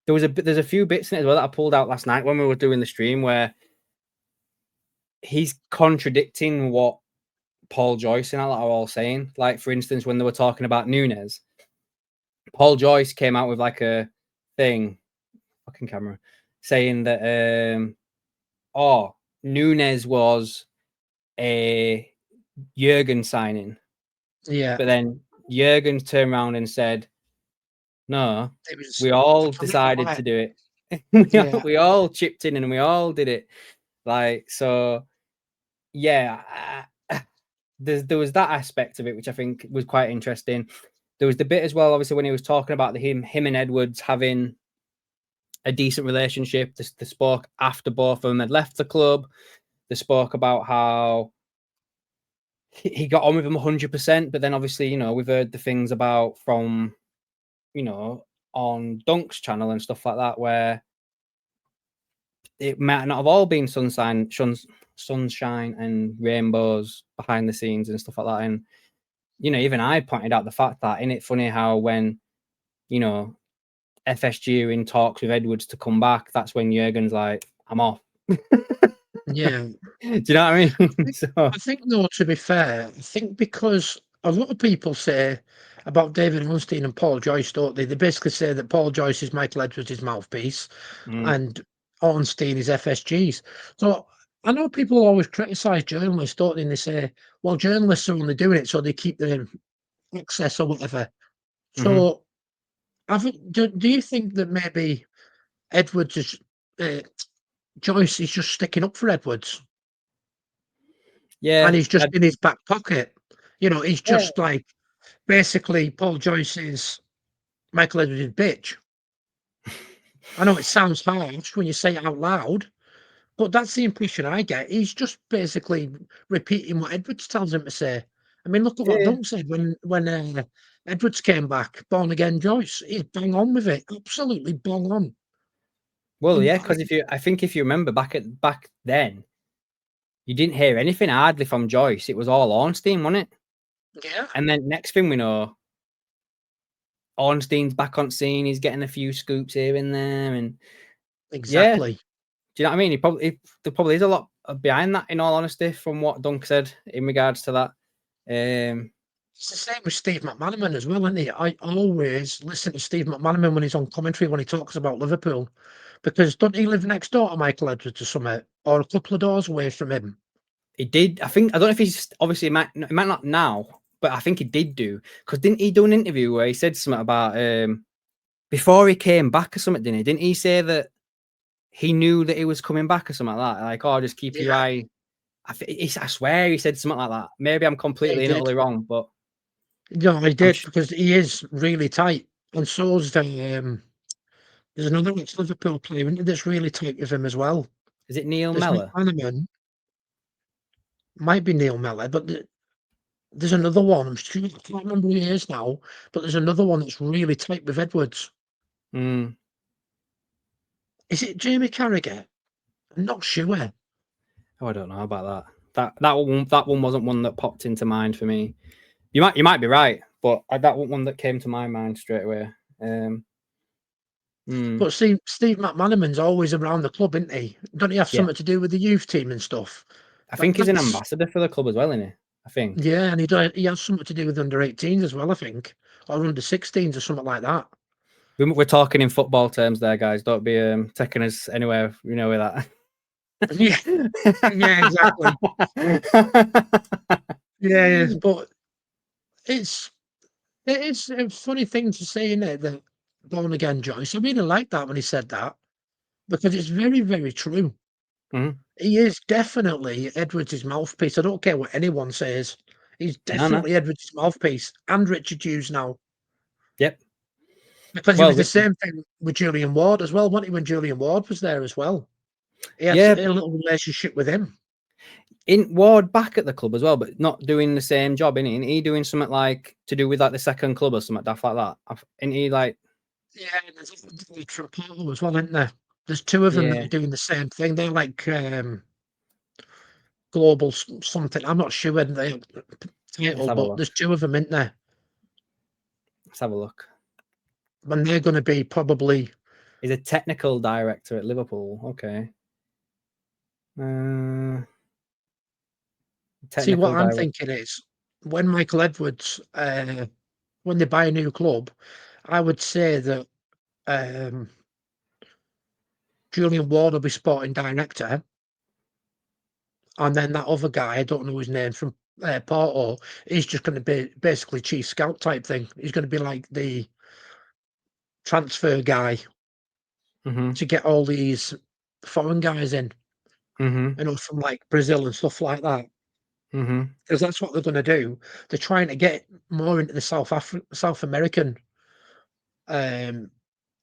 there's a few bits in it as well that I pulled out last night when we were doing the stream where he's contradicting what Paul Joyce and that are all saying. Like, for instance, when they were talking about Nunes, Paul Joyce came out with like a thing, fucking camera, saying that Nunes was a Jurgen signing. Yeah. But then Jurgen turned around and said, no, It was we all for me, decided right. to do it. Yeah. We all chipped in and we all did it. Like, so, yeah, there was that aspect of it, which I think was quite interesting. There was the bit as well, obviously, when he was talking about him and Edwards having a decent relationship. They spoke after both of them had left the club. They spoke about how he got on with them 100%, but then obviously, you know, we've heard the things about from, you know, on Dunk's channel and stuff like that, where it might not have all been sunshine and rainbows behind the scenes and stuff like that. And, you know, even I pointed out the fact that, isn't it funny how when, you know, FSG are in talks with Edwards to come back, that's when Jurgen's like, I'm off. Yeah. Do you know what I mean? I think, no, to be fair, I think because a lot of people say about David Ornstein and Paul Joyce, don't they? They basically say that Paul Joyce is Michael Edwards' mouthpiece and Ornstein is FSG's. So I know people always criticise journalists, don't they? And they say, well, journalists are only doing it so they keep their access or whatever. So do you think that maybe Edwards is, Joyce is just sticking up for Edwards? And Yeah. he's just in his back pocket. You know, he's Yeah. just like basically Paul Joyce's Michael Edwards' bitch. I know it sounds harsh when you say it out loud, but that's the impression I get. He's just basically repeating what Edwards tells him to say. I mean, look at what Yeah. Dunk said when Edwards came back, born again Joyce. He's bang on with it, absolutely bang on. Well, yeah, because I think if you remember back then, you didn't hear anything hardly from Joyce. It was all Ornstein, wasn't it? Yeah. And then next thing we know, Ornstein's back on scene. He's getting a few scoops here and there, and Exactly. yeah. Do you know what I mean? There probably is a lot behind that, in all honesty, from what Dunk said in regards to that. It's the same with Steve McManaman as well, isn't it? I always listen to Steve McManaman when he's on commentary when he talks about Liverpool, because don't he live next door to Michael Edwards or something, or a couple of doors away from him? He did. I don't know if he's obviously it might not now, but I think he did do, because didn't he do an interview where he said something about before he came back or something? Didn't he say that he knew that he was coming back or something like that? Like, oh, just keep your eye. I swear he said something like that. Maybe I'm completely and utterly wrong, but no, I did because he is really tight, and so's there's another ex-Liverpool player that's really tight with him as well. Is it Neil There's Mellor? McManaman, might be Neil Mellor, but there's another one. I'm sure I can't remember who he is now, but there's another one that's really tight with Edwards. Mm. Is it Jamie Carragher? I'm not sure. Oh, I don't know about that. That one wasn't one that popped into mind for me. You might be right, but that wasn't one that came to my mind straight away. But Steve McManaman's always around the club, isn't he? Don't he have something to do with the youth team and stuff? I think he's an ambassador for the club as well, isn't he? I think. Yeah, and he has something to do with under 18s as well, I think, or under 16s or something like that. We're talking in football terms there, guys. Don't be taking us anywhere, with that. Yeah, yeah, exactly. Yeah, but it is a funny thing to say, isn't it? That born again Joyce. I really like that when he said that because it's very, very true. Mhm. He is definitely Edwards' mouthpiece. I don't care what anyone says. He's No. definitely Edwards' mouthpiece and Richard Hughes now. Yep. Because he Well, was the same thing with Julian Ward as well, wasn't he, when Julian Ward was there as well? He had yeah, a little relationship with him. in Ward back at the club as well, but not doing the same job, innit? Ain't he doing something like to do with like the second club or something daft like that? Ain't he like? Yeah, and there's Trapolo as well, isn't there? There's two of them that Yeah. are doing the same thing. They're like global something. I'm not sure whether they have the Let's title, have a but look. there's two of them, isn't there? Let's have a look. And they're going to be probably. He's a technical director at Liverpool. Okay. See, what Technical I'm director. thinking is when Michael Edwards, when they buy a new club, I would say that Julian Ward will be sporting director, and then that other guy, I don't know his name, from Porto, he's just going to be basically chief scout type thing. He's going to be like the transfer guy Mm-hmm. to get all these foreign guys in, Mm-hmm. from like Brazil and stuff like that. Mm-hmm. Because that's what they're going to do. They're trying to get more into the South American, um,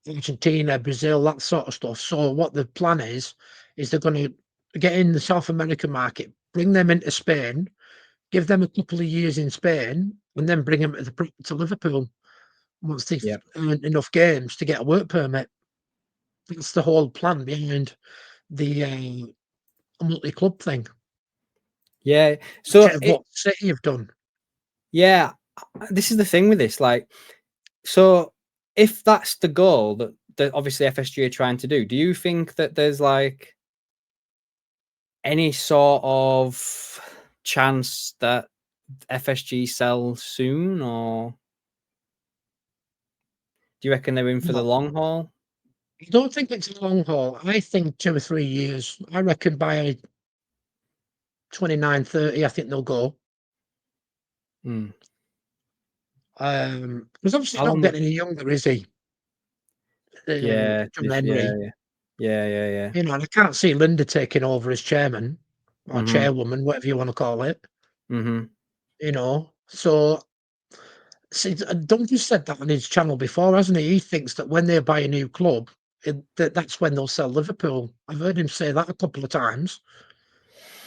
Argentina, Brazil, that sort of stuff. So what the plan is they're going to get in the South American market, bring them into Spain, give them a couple of years in Spain, and then bring them to Liverpool once they've Yep. earned enough games to get a work permit. That's the whole plan behind the multi-club thing, Yeah. which So is what City have done. yeah, this is the thing with this. Like, so if that's the goal that obviously FSG are trying to do you think that there's like any sort of chance that FSG sell soon, or do you reckon they're in for the No, long haul? I don't think it's a long haul. I think 2 or 3 years. I reckon by 29, 30, I think they'll go. Hmm. Because obviously How not long? getting any younger, is he? Yeah, John Henry. yeah. And I can't see Linda taking over as chairman or Mm-hmm. chairwoman, whatever you want to call it. Mm-hmm. So see, Donkey said that on his channel before, hasn't he? He thinks that when they buy a new club, that's when they'll sell Liverpool. I've heard him say that a couple of times.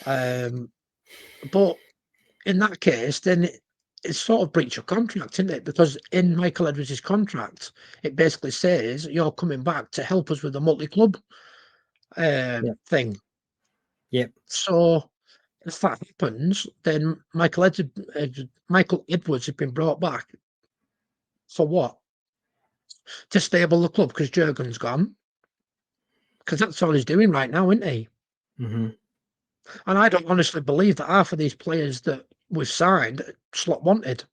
But in that case, then it's sort of breach of contract, isn't it? Because in Michael Edwards' contract, it basically says you're coming back to help us with the multi-club Yep. thing. Yep. So if that happens, then Michael Edwards has been brought back for what? To stable the club because Jurgen's gone. Because that's all he's doing right now, isn't he? Mm-hmm. And I don't honestly believe that half of these players that we've signed slot wanted.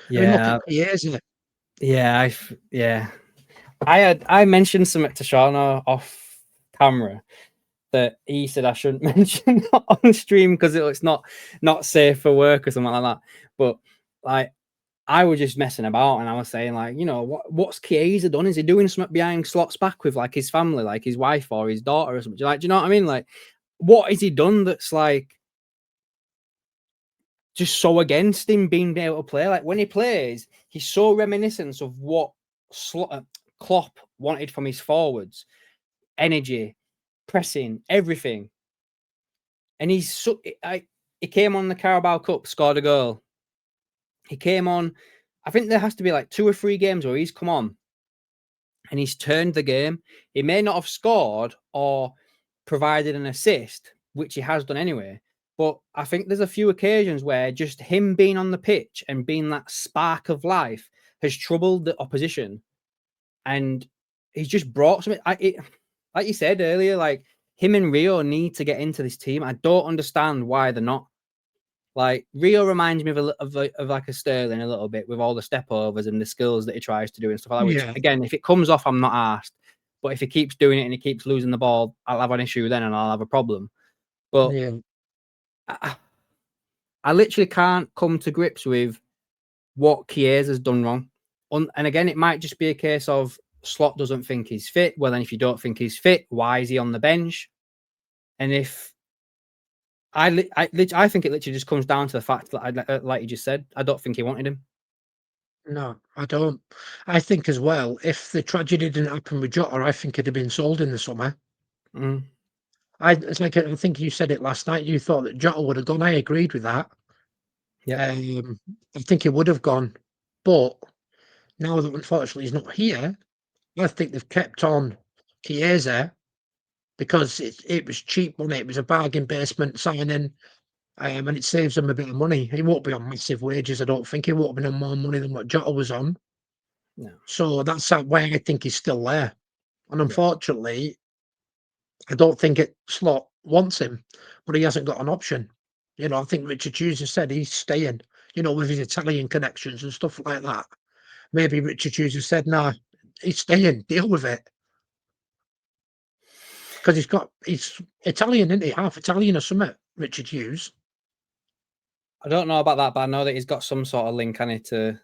I mean, look Yeah. at Chiesa. Yeah. I mentioned something to Shauna off camera that he said I shouldn't mention on stream because it's not safe for work or something like that. But like I was just messing about and I was saying like, what's Chiesa done? Is he doing something behind slots back with like his family, like his wife or his daughter or something? Like, do you know what I mean? Like, what has he done that's like just so against him being able to play? Like when he plays, he's so reminiscent of what Klopp wanted from his forwards: energy, pressing, everything. And he came on the Carabao Cup, scored a goal. He came on. I think there has to be like 2 or 3 games where he's come on and he's turned the game. He may not have scored or provided an assist, which he has done anyway. But I think there's a few occasions where just him being on the pitch and being that spark of life has troubled the opposition. And he's just brought something. Like you said earlier, like him and Rio need to get into this team. I don't understand why they're not. Like Rio reminds me of like a Sterling a little bit with all the step overs and the skills that he tries to do and stuff like that. Which again, if it comes off, I'm not asked. But if he keeps doing it and he keeps losing the ball, I'll have an issue then and I'll have a problem. But I literally can't come to grips with what Chiesa has done wrong. And again, it might just be a case of Slot doesn't think he's fit. Well, then if you don't think he's fit, why is he on the bench? And if I think it literally just comes down to the fact that, like you just said, I don't think he wanted him. No, I don't. I think as well, if the tragedy didn't happen with Jota, I think it'd have been sold in the summer. It's like I think you said it last night. You thought that Jota would have gone. I agreed with that. Yeah. I think he would have gone, but now that unfortunately he's not here, I think they've kept on Chiesa because it was cheap money. It was a bargain basement signing, and it saves them a bit of money. He won't be on massive wages. I don't think he won't be on more money than what Jota was on. No. So that's why I think he's still there. And unfortunately, I don't think Slot wants him, but he hasn't got an option. You know, I think Richard Hughes has said he's staying, you know, with his Italian connections and stuff like that. Maybe Richard Hughes has said, nah, he's staying, deal with it. Because he's Italian, isn't he? Half Italian or something, Richard Hughes. I don't know about that, but I know that he's got some sort of link on it to.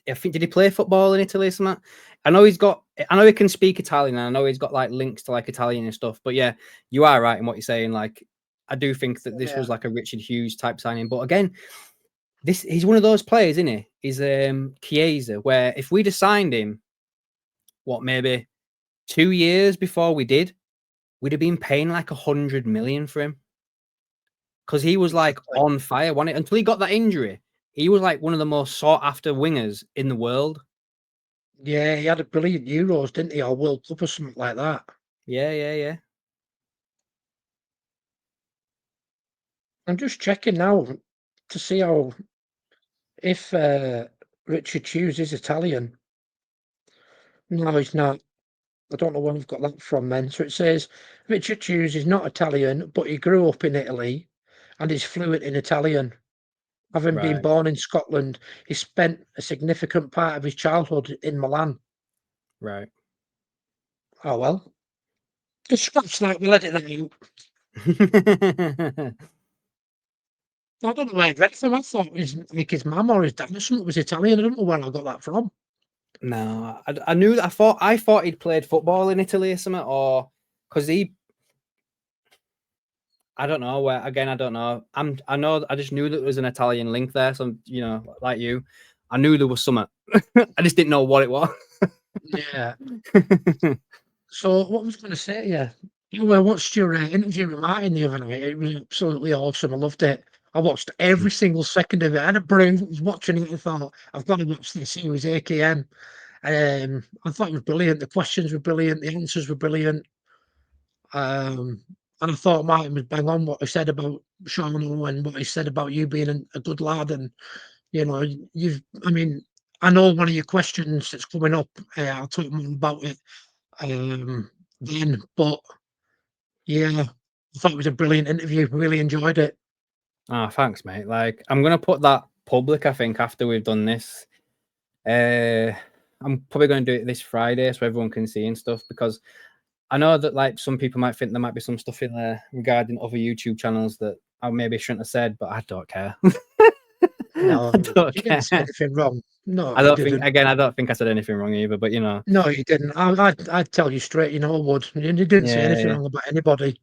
I think did he play football in Italy or something? I know he can speak Italian, and I know he's got like links to like Italian and stuff. But yeah, you are right in what you're saying. Like, I do think that this was like a Richard Hughes type signing. But again, he's one of those players, isn't he? He's Chiesa, where if we'd have signed him, maybe 2 years before we did, we'd have been paying like 100 million for him. Because he was like on fire, wasn't it? Until he got that injury, he was like one of the most sought after wingers in the world. Yeah, he had a brilliant Euros, didn't he? Or World Cup or something like that. Yeah. I'm just checking now to see if Richard Hughes is Italian. No, he's not. I don't know where I've got that from then. So it says Richard Hughes is not Italian, but he grew up in Italy and is fluent in Italian. Having been born in Scotland, he spent a significant part of his childhood in Milan. Right. Oh, well. Just scratch that. We'll edit that out. I don't know where I read from. I thought it was like his mum or his dad or something was Italian. I don't know where I got that from. No, I knew that. I thought he'd played football in Italy or something, or because I don't know where. Again, I don't know. I know. I just knew that there was an Italian link there. So you know, like you, I knew there was something. I just didn't know what it was. Yeah. So what was I going to say? Yeah. I watched your interview with Martin the other night. It was absolutely awesome. I loved it. I watched every single second of it. I had a brain. I was watching it and thought, I've got to watch this. It was AKM. I thought it was brilliant. The questions were brilliant. The answers were brilliant. And I thought Martin was bang on what he said about Sean and what he said about you being a good lad. And, you know, I know one of your questions that's coming up. I'll talk more about it then. But yeah, I thought it was a brilliant interview. Really enjoyed it. Oh, thanks, mate. Like, I'm gonna put that public, I think, after we've done this. I'm probably going to do it this Friday so everyone can see and stuff, because I know that like some people might think there might be some stuff in there regarding other YouTube channels that I maybe shouldn't have said, but I don't care. No, I don't you care. didn't say anything wrong. No, I you don't think, didn't. again, I don't think I said anything wrong either, but you know. No, you didn't. I'd tell you straight, you know, I would. You didn't say anything Yeah. wrong about anybody.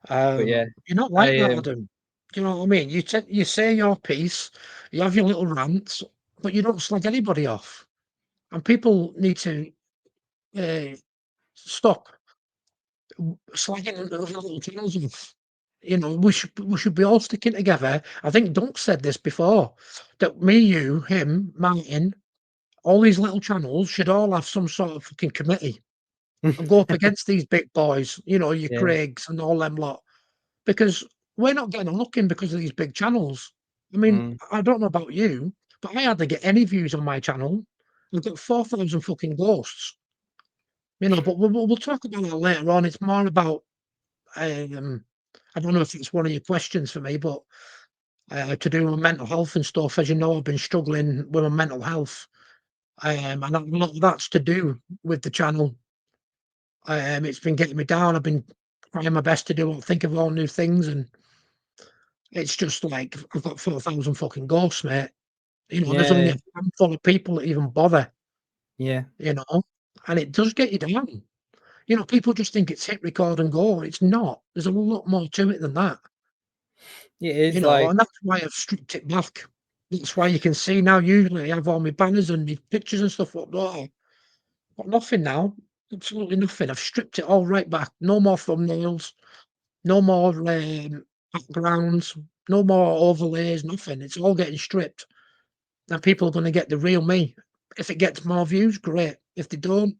But yeah, You're not like that, Adam. Do you know what I mean? You say your piece, you have your little rants, but you don't slag anybody off. And people need to stop slagging other little channels off. You know, we should be all sticking together. I think Dunk said this before, that me, you, him, Martin, all these little channels should all have some sort of fucking committee and go up against these big boys, you know, your yeah. Craigs and all them lot. Because we're not getting a look in because of these big channels. I mean, I don't know about you, but I hardly get any views on my channel. I've got 4,000 fucking ghosts. You know, but we'll talk about that later on. It's more about I don't know if it's one of your questions for me, but to do with mental health and stuff. As you know, I've been struggling with my mental health, and a lot of that's to do with the channel. It's been getting me down. I've been trying my best to think of all new things, and it's just like I've got 4,000 fucking ghosts, mate. You know, there's only Yeah, a handful of people that even bother. yeah, You know, and it does get you down. You know, people just think it's hit record and go. It's not. There's a lot more to it than that. it You is know, like, and that's why I've stripped it back. That's why you can see now. Usually, I have all my banners and my pictures and stuff up there. Got nothing now. Absolutely nothing. I've stripped it all right back. No more thumbnails. No more backgrounds. No more overlays. Nothing. It's all getting stripped. And people are going to get the real me. If it gets more views, great. If they don't,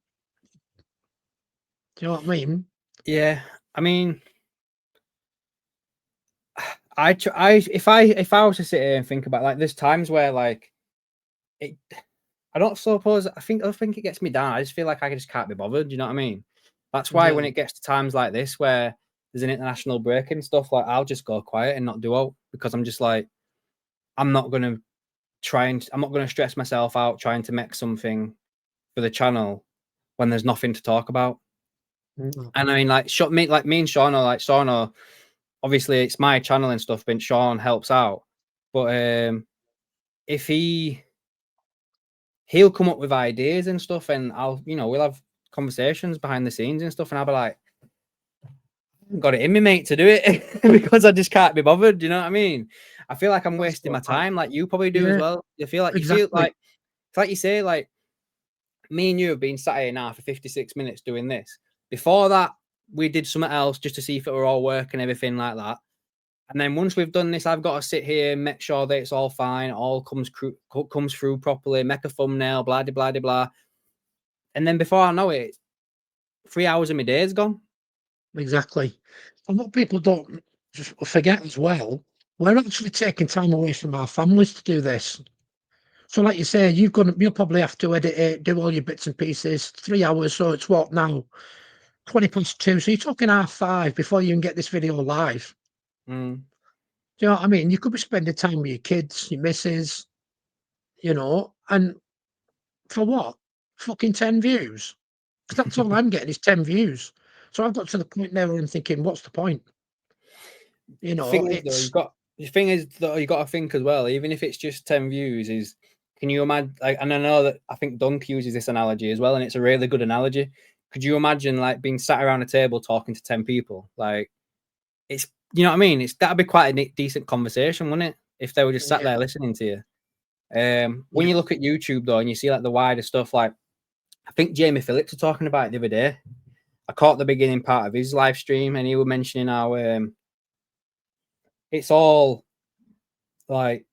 do you know what I mean? yeah. I mean, if I was to sit here and think about, like, there's times where, like, it, I don't suppose I think it gets me down. I just feel like I just can't be bothered. You know what I mean? That's why when Yeah. it gets to times like this where there's an international break and stuff, like, I'll just go quiet and not do out, because I'm just like, I'm not gonna I'm not gonna stress myself out trying to make something for the channel when there's nothing to talk about. Mm. And I mean, like, me and Sean are like, obviously it's my channel and stuff, but Sean helps out. But if he'll come up with ideas and stuff, and we'll have conversations behind the scenes and stuff, and I'll be like, I've got it in me, mate, to do it because I just can't be bothered. You know what I mean? I feel like I'm That's wasting my what time, like you probably do as yeah, well. You feel exactly. like it's like you say, like, me and you have been sat here now for 56 minutes doing this. Before that, we did something else just to see if it were all working, everything like that. And then once we've done this, I've got to sit here and make sure that it's all fine, all comes through properly, make a thumbnail, blah, blah, blah, blah. And then before I know it, 3 hours of my day is gone. Exactly. And what people don't just forget as well, we're actually taking time away from our families to do this. So, like you say, you'll probably have to edit it, do all your bits and pieces, 3 hours. So it's what now? 2:20. So you're talking 5:30 before you can get this video live. Mm. Do you know what I mean? You could be spending time with your kids, your missus, and for what? Fucking 10 views. Because that's all I'm getting is 10 views. So I've got to the point now where I'm thinking, what's the point? You The know, thing is, though, it's you got to think as well, even if it's just 10 views, is, can you imagine, like, and I know that I think Dunk uses this analogy as well, and it's a really good analogy. Could you imagine, like, being sat around a table talking to 10 people? Like, it's, you know what I mean? That'd be quite a decent conversation, wouldn't it? If they were just sat yeah, there listening to you. When yeah, you look at YouTube, though, and you see, like, the wider stuff, like, I think Jamie Phillips was talking about it the other day. I caught the beginning part of his live stream, and he was mentioning how it's all, like,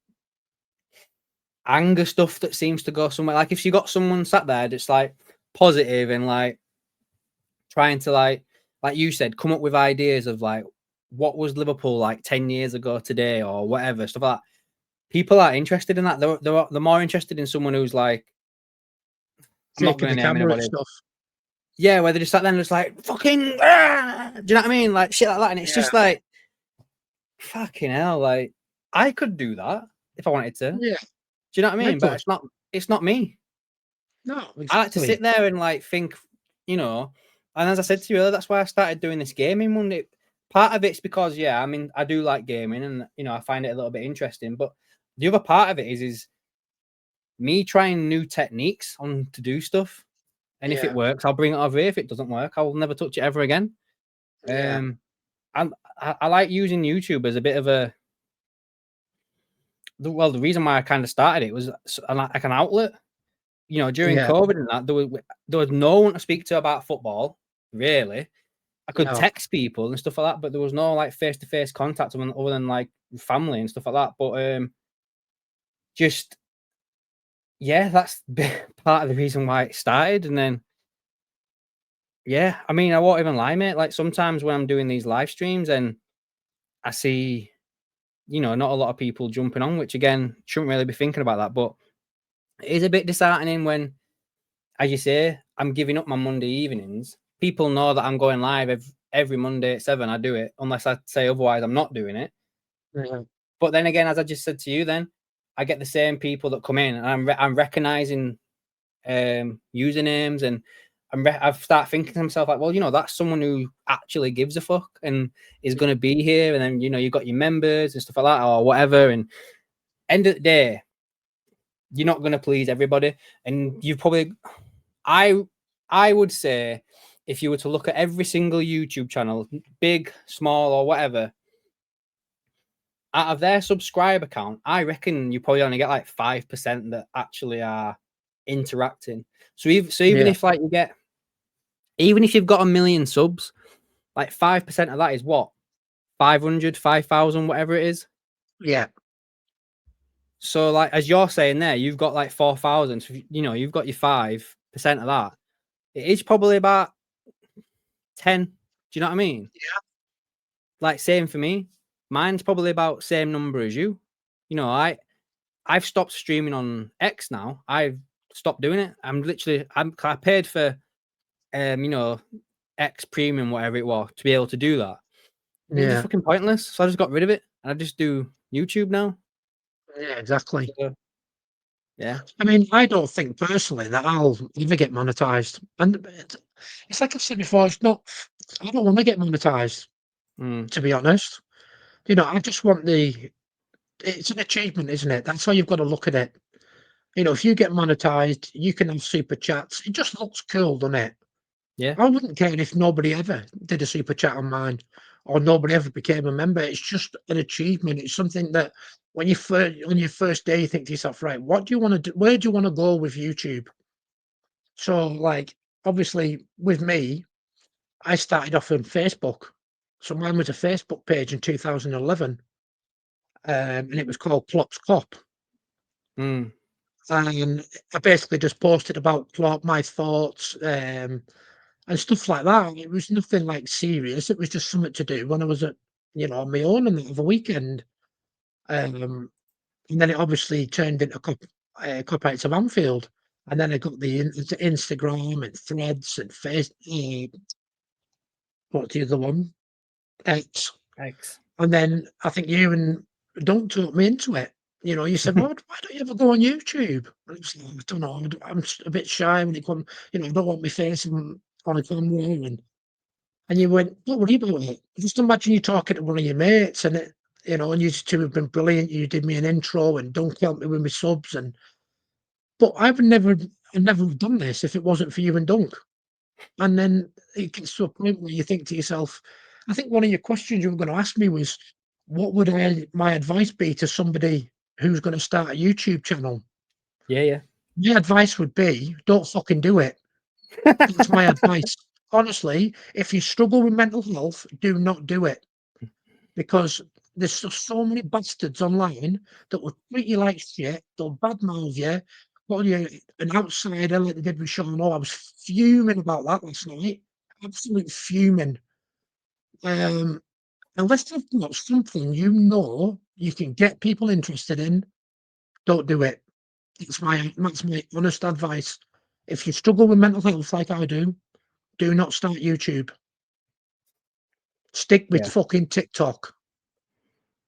anger stuff that seems to go somewhere. Like, if you got someone sat there that's, like, positive and, like, trying to, like you said, come up with ideas of, like, what was Liverpool like 10 years ago today, or whatever, stuff like that. People are interested in that. They're more interested in someone who's like, I'm not taking going the to name camera and anybody. stuff. Yeah, where they just sat there and just like, fucking, ah! Do you know what I mean? Like, shit like that. And it's Yeah, just like, fucking hell. Like, I could do that if I wanted to. Do yeah, you know what I I mean? But could. it's not me. No, I like to sit exactly. there and, like, think, you know. And as I said to you earlier, that's why I started doing this gaming one. Part of it's because, yeah, I mean, I do like gaming, and, you know, I find it a little bit interesting. But the other part of it is me trying new techniques on to do stuff. And if it Yeah, works, I'll bring it over here. If it doesn't work, I will never touch it ever again. yeah, Um, I like using YouTube as a bit of the reason why I kind of started it was like an outlet. You know, during yeah, COVID and that, there was no one to speak to about football, really. I could no, text people and stuff like that, but there was no, like, face-to-face contact other than, like, family and stuff like that. But just, yeah, that's part of the reason why it started. And then, yeah, I mean, I won't even lie, mate. Like, sometimes when I'm doing these live streams and I see, you know, not a lot of people jumping on, which, again, shouldn't really be thinking about that, but it is a bit disheartening when, as you say, I'm giving up my Monday evenings. People know that I'm going live every Monday at 7. I do it, unless I say otherwise, I'm not doing it. yeah. But then again, as I just said to you, then I get the same people that come in, and I'm recognizing usernames, and I've started thinking to myself like, well, you know, that's someone who actually gives a fuck and is going to be here. And then, you know, you've got your members and stuff like that or whatever. And end of the day, you're not going to please everybody. And you probably, I would say, if you were to look at every single YouTube channel, big, small, or whatever, out of their subscriber count, I reckon you probably only get like 5% that actually are interacting. So even if like you get, even if you've got 1 million subs, like 5% of that is what, 500, 5,000, whatever it is. Yeah. So like as you're saying there, you've got like 4,000. So, you know, you've got your 5% of that. It is probably about 10. Do you know what I mean? Yeah. Like same for me. Mine's probably about same number as you. You know, I've stopped streaming on X now. I've stopped doing it. I paid for you know, X Premium, whatever it was, to be able to do that. And it's just fucking pointless. So I just got rid of it. And I just do YouTube now. Yeah, exactly. So, yeah. I mean, I don't think personally that I'll ever get monetized. And it's like I've said before, it's not, I don't want to get monetized, to be honest. You know, I just want it's an achievement, isn't it? That's how you've got to look at it. You know, if you get monetized, you can have super chats. It just looks cool, doesn't it? Yeah. I wouldn't care if nobody ever did a super chat on mine or nobody ever became a member. It's just an achievement. It's something that when on your first day, you think to yourself, right, what do you want to do? Where do you want to go with YouTube? So, like, obviously, with me, I started off on Facebook. So mine was a Facebook page in 2011, and it was called Klopp's Cop. And I basically just posted about Klopp, my thoughts, and stuff like that. It was nothing like serious. It was just something to do when I was at, you know, on my own and of a weekend. And then it obviously turned into Kopites of Anfield. And then I got the Instagram and Threads and what's the other one? X. And then I think you and Dunk talked me into it. You know, you said, why don't you ever go on YouTube? I was like, I don't know. I'm a bit shy when it comes, you know, I don't want my face on a camera. And you went, don't worry about it. Just imagine you talking to one of your mates and it, you know, and you two have been brilliant. You did me an intro and Dunk helped me with my subs. But I've never done this if it wasn't for you and Dunk. And then it gets to a point where you think to yourself, I think one of your questions you were going to ask me was, what would my advice be to somebody who's going to start a YouTube channel? Yeah. My advice would be, don't fucking do it. That's my advice. Honestly, if you struggle with mental health, do not do it. Because there's just so many bastards online that will treat you like shit, they'll badmouth you, call you an outsider like they did with Sean. I was fuming about that last night. Absolute fuming. Unless you've got something you know you can get people interested in, don't do it. That's my honest advice. If you struggle with mental health like I do not start YouTube. Stick with fucking TikTok.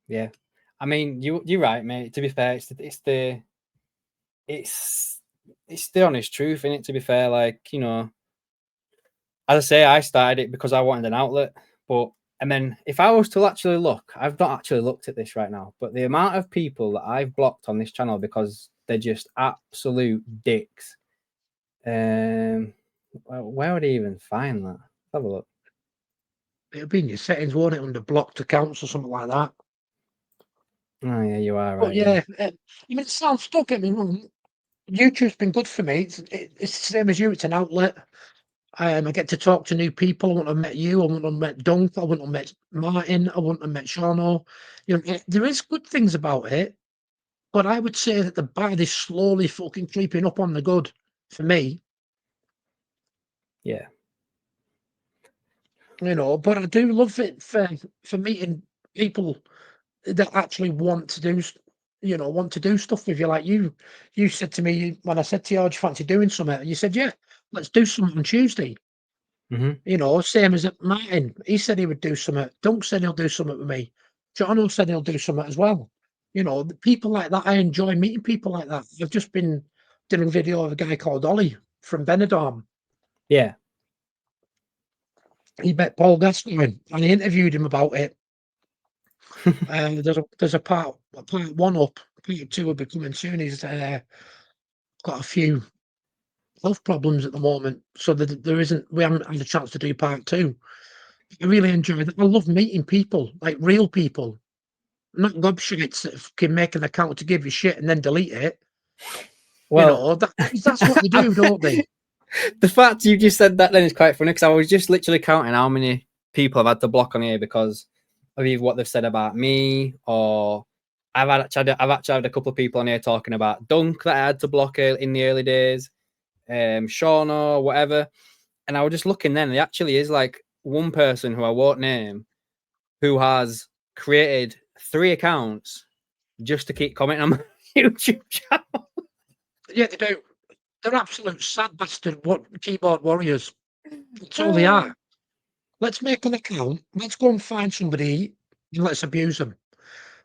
Yeah. I mean, you're right, mate. To be fair, it's the honest truth, innit? To be fair, like, you know, as I say, I started it because I wanted an outlet. And then if I was to actually look, I've not actually looked at this right now, but the amount of people that I've blocked on this channel because they're just absolute dicks. Where would I even find that? Let's have a look. It'll be in your settings, won't it, under blocked accounts or something like that. Oh yeah, you are right. But yeah, I mean, it sounds, don't get me wrong, YouTube's been good for me. It's the same as you. It's an outlet. I get to talk to new people. I wouldn't have met you. I wouldn't have met Dunk. I wouldn't have met Martin. I wouldn't have met Shano. You know, there is good things about it, but I would say that the bad is slowly fucking creeping up on the good for me. Yeah. You know, but I do love it for meeting people that actually want to do, you know, want to do stuff with you. Like you said to me when I said to you, "Oh, do you fancy doing something?" And you said, "Yeah, let's do something on Tuesday." You know, same as Martin. He said he would do something. Dunk said he'll do something with me. Jono said he'll do something as well. You know, the people like that, I enjoy meeting people like that. I've just been doing a video of a guy called Ollie from Benidorm. Yeah. He met Paul Gascoigne and he interviewed him about it. There's a part one up, part two will be coming soon. He's got a few health problems at the moment, so there isn't. We haven't had a chance to do part two. I really enjoy that. I love meeting people, like real people, not gobshites that can make an account to give you shit and then delete it. Well, You know, that's what they do, don't they? The fact you just said that then is quite funny because I was just literally counting how many people I've had to block on here because of either what they've said about me or I've actually had a couple of people on here talking about Dunk that I had to block in the early days, Sean or whatever. And I was just looking then, there actually is like one person who I won't name who has created 3 accounts just to keep commenting on my YouTube channel. Yeah, they do. They're absolute sad bastard keyboard warriors. That's all they are. Let's make an account. Let's go and find somebody and let's abuse them.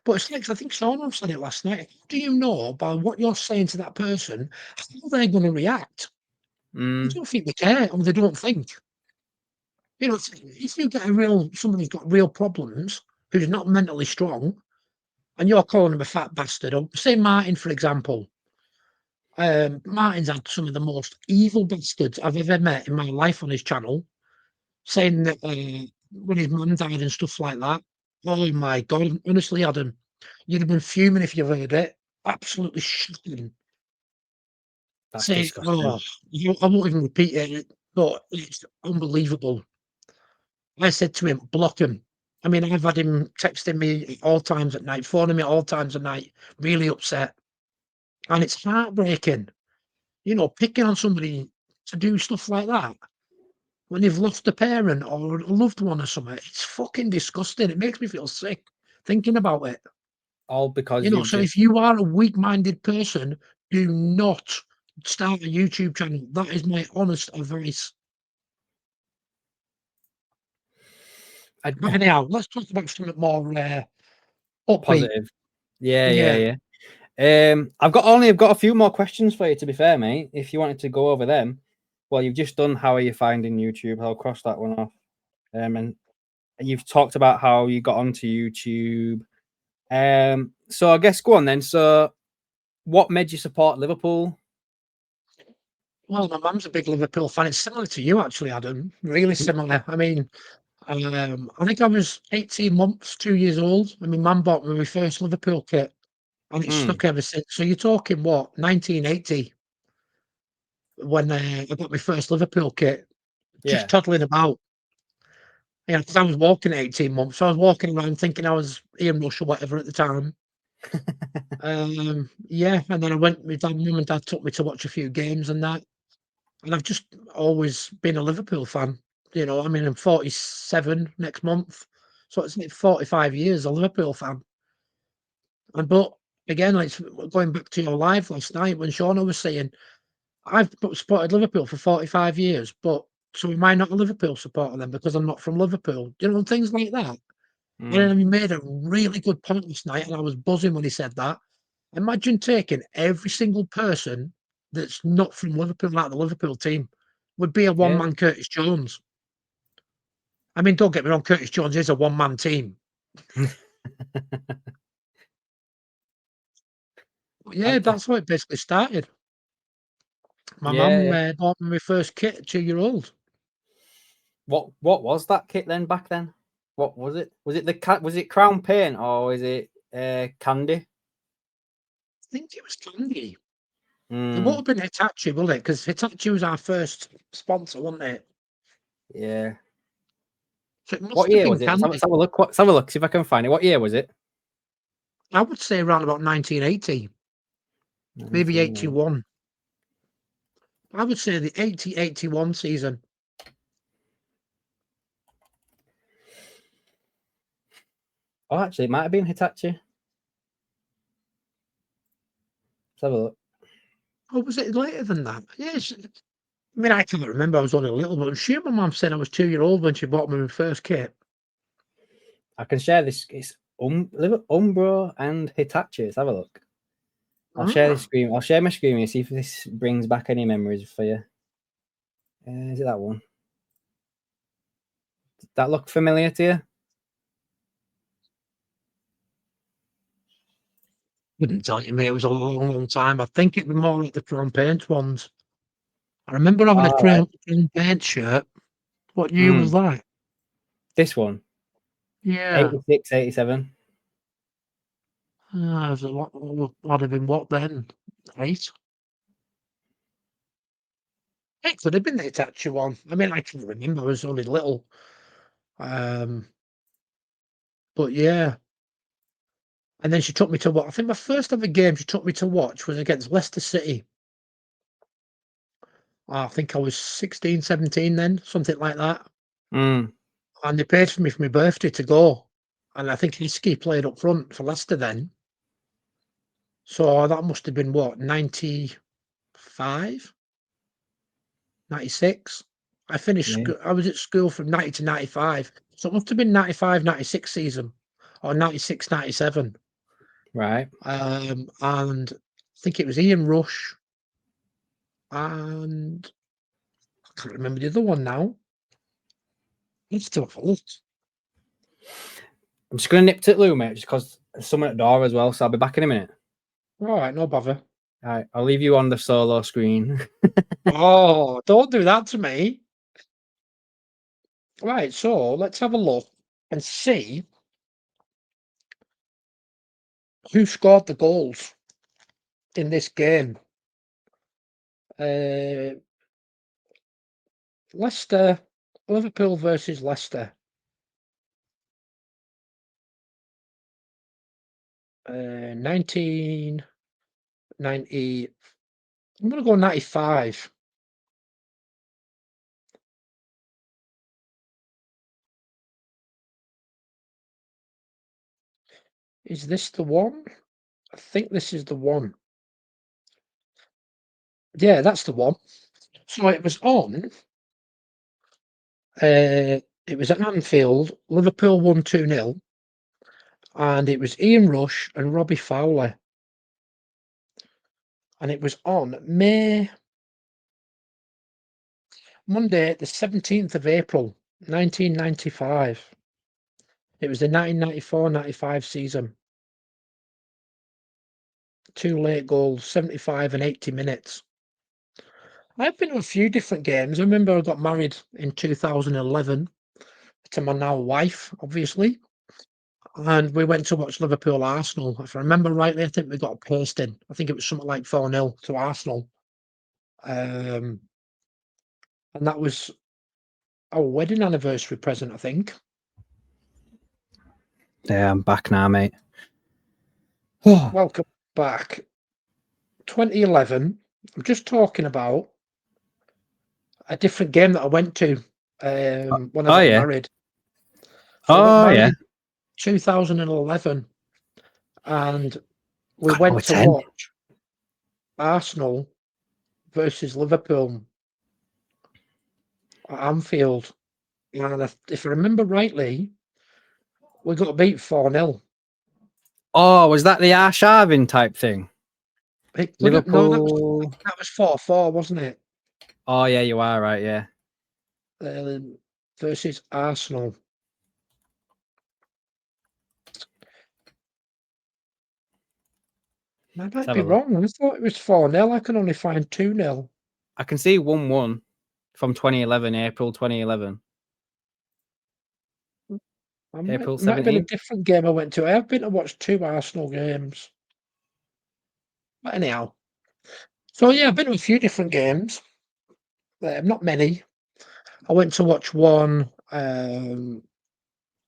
But it's like, I think Sean said it last night. How do you know by what you're saying to that person how they're going to react? I don't think they care or they don't think. You know, if you get somebody who's got real problems, who's not mentally strong, and you're calling him a fat bastard, or say Martin, for example. Martin's had some of the most evil bastards I've ever met in my life on his channel, saying that when his mum died and stuff like that. Oh my God, honestly, Adam, you'd have been fuming if you've heard it. Absolutely shocking. That's Say, disgusting. I won't even repeat it, but it's unbelievable. I said to him, block him. I mean, I've had him texting me at all times at night, phoning me at all times at night, really upset. And it's heartbreaking, you know, picking on somebody to do stuff like that when they've lost a parent or a loved one or something. It's fucking disgusting. It makes me feel sick thinking about it. All because You know, you've so just if you are a weak-minded person, do not start a YouTube channel. That is my honest advice. But anyhow, let's talk about something more upbeat. Positive. Yeah. I've got a few more questions for you, to be fair, mate. If you wanted to go over them. Well, you've just done how are you finding YouTube? I'll cross that one off. And you've talked about how you got onto YouTube. So I guess go on then. So what made you support Liverpool? Well, my mum's a big Liverpool fan. It's similar to you, actually, Adam. Really similar. I mean, I think I was 18 months, 2 years old, and my mum bought me my first Liverpool kit, and it's stuck ever since. So you're talking what, 1980, when I got my first Liverpool kit, just toddling about. You know, because I was walking at 18 months, so I was walking around thinking I was Ian Rush or whatever at the time. Yeah, and then mum and dad took me to watch a few games and that. And I've just always been a Liverpool fan. You know, I mean, I'm 47 next month, so it's like 45 years a Liverpool fan. But again, like going back to your live last night when Shauna was saying, I've supported Liverpool for 45 years, but so am I not a Liverpool supporter then because I'm not from Liverpool? You know, things like that. And then he made a really good point last night, and I was buzzing when he said that. Imagine taking every single person that's not from Liverpool, like the Liverpool team, would be a one-man Curtis Jones. I mean, don't get me wrong, Curtis Jones is a one-man team. Yeah, that's how it basically started. My mum bought me my first kit at 2-year-old. What was that kit then back then? What was it? Was it Crown Paint or was it Candy? I think it was Candy. It would have been Hitachi, will it? Because Hitachi was our first sponsor, wasn't it? Yeah. So it must What have year been was it? Candy. Let's have a look. Let's have a look. See if I can find it. What year was it? I would say around about 1980, maybe 81. I would say the 80-81 season. Oh, actually, it might have been Hitachi. Let's have a look. Oh, was it later than that? Yes. I mean, I can't remember. I was only a little, but I'm sure my mum said I was 2-year-old when she bought me my first kit. I can share this. It's Umbro and Hitachi. Let's have a look. I'll share this screen. I'll share my screen and see if this brings back any memories for you. Is it that one? Did that look familiar to you? Wouldn't tell you, mate. It was a long time. I think it was more like the Chrome Paint ones. I remember having a Chrome Paint shirt. What year was that? This one. Yeah. 86, 87. There's a lot. I'd have been what then? 8. It could have been the Hitachi one. I mean, I can't remember. I was only little. But yeah. And then she took me to what? I think my first ever game she took me to watch was against Leicester City. I think I was 16, 17 then, something like that. And they paid for me for my birthday to go. And I think Hiskey played up front for Leicester then. So that must have been what, 95? 96? I finished, I was at school from 90 to 95. So it must have been 95, 96 season or 96, 97. Right. And I think it was Ian Rush. And I can't remember the other one now. It's still have a look. I'm just going to nip to it, Lou, mate, just because there's someone at the door as well. So I'll be back in a minute. All right, no bother. All right, I'll leave you on the solo screen. Oh, don't do that to me. Right, so let's have a look and see who scored the goals in this game. Leicester, Liverpool versus Leicester. 1990. I'm going to go 95. Is this the one? I think this is the one. Yeah, that's the one. So it was on. It was at Anfield. Liverpool won 2-0. And it was Ian Rush and Robbie Fowler. And it was on Monday, the 17th of April, 1995. It was the 1994-95 season. 2 late goals, 75 and 80 minutes. I've been to a few different games. I remember I got married in 2011 to my now wife, obviously. And we went to watch Liverpool Arsenal. If I remember rightly, I think we got a pasting. I think it was something like 4-0 to Arsenal. And that was our wedding anniversary present, I think. Yeah, I'm back now, mate. Welcome back. 2011. I'm just talking about a different game that I went to when I got married. So I got married 2011, and we went to watch Arsenal versus Liverpool at Anfield. And if I remember rightly, we got beat 4-0. Oh, was that the Arshavin type thing? Liverpool. No, that was 4-4, wasn't it? Oh, yeah, you are right, yeah. Versus Arsenal. I might be wrong. I thought it was 4-0. I can only find 2-0. I can see 1-1 from 2011, April 2011. April 17th. Might have been a different game I went to. I have been to watch 2 Arsenal games. But anyhow. So, yeah, I've been to a few different games. Not many. I went to watch one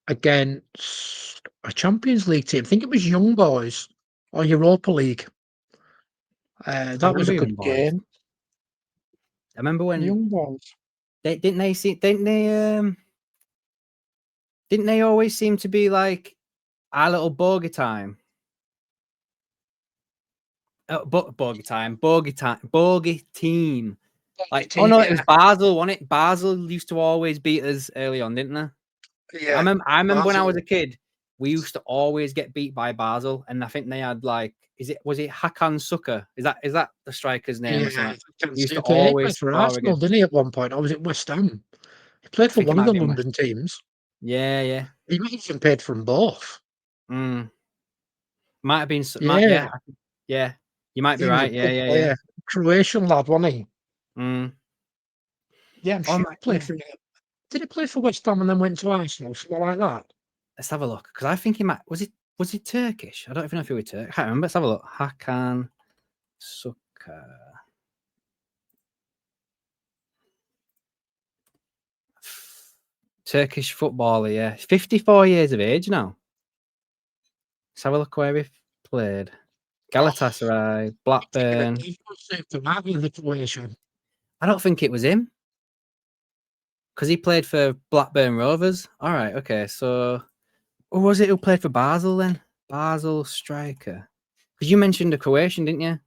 against a Champions League team. I think it was Young Boys or Europa League. That was a good game. I remember when Young Boys. Didn't they always seem to be like our little bogey time? Bogey team. Like, oh no, it was Basel, wasn't it? Basel used to always beat us early on, didn't they? Yeah. I remember when I was a kid, we used to always get beat by Basel, and I think they had like, was it Hakan Suka? Is that the striker's name or something? He used to He played always for score Arsenal, again. didn't he? At one point, or was it West Ham? He played for think it one of might the be London teams. Yeah. He might have even played for them both. Might have been. Yeah. Yeah. You might be He was a right. good Yeah. player. Croatian lad, wasn't he? Yeah, I'm sure he played for. Did he play for West Ham and then went to Arsenal, something like that? Let's have a look, because I think he might. Was he Turkish? I don't even know if he was Turkish. I can't remember. Let's have a look. Hakan Suka. Turkish footballer, yeah. 54 years of age now. Let's have a look where he played. Galatasaray, Blackburn. I don't think it was him, because he played for Blackburn Rovers. All right, okay. So, or was it who played for Basel then? Basel striker. Because you mentioned a Croatian, didn't you?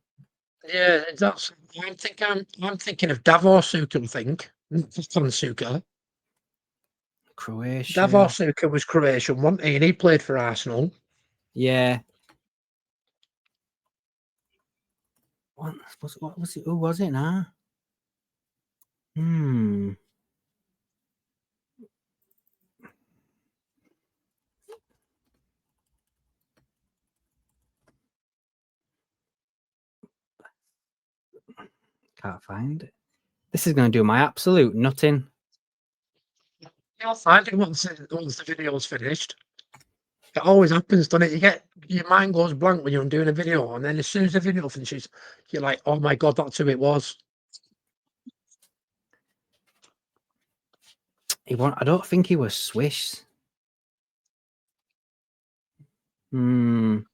Yeah, that's. I'm thinking of Davor Suka. I think Suka. Croatian. Davor Suka was Croatian, wasn't he? And he played for Arsenal. Yeah. What was it? Who was it now? Can't find it. This is going to do my absolute nutting. I'll find it once the video's finished. It always happens, doesn't it? Your mind goes blank when you're doing a video, and then as soon as the video finishes, you're like, "Oh my god, that's who it was." I don't think he was Swiss. I'm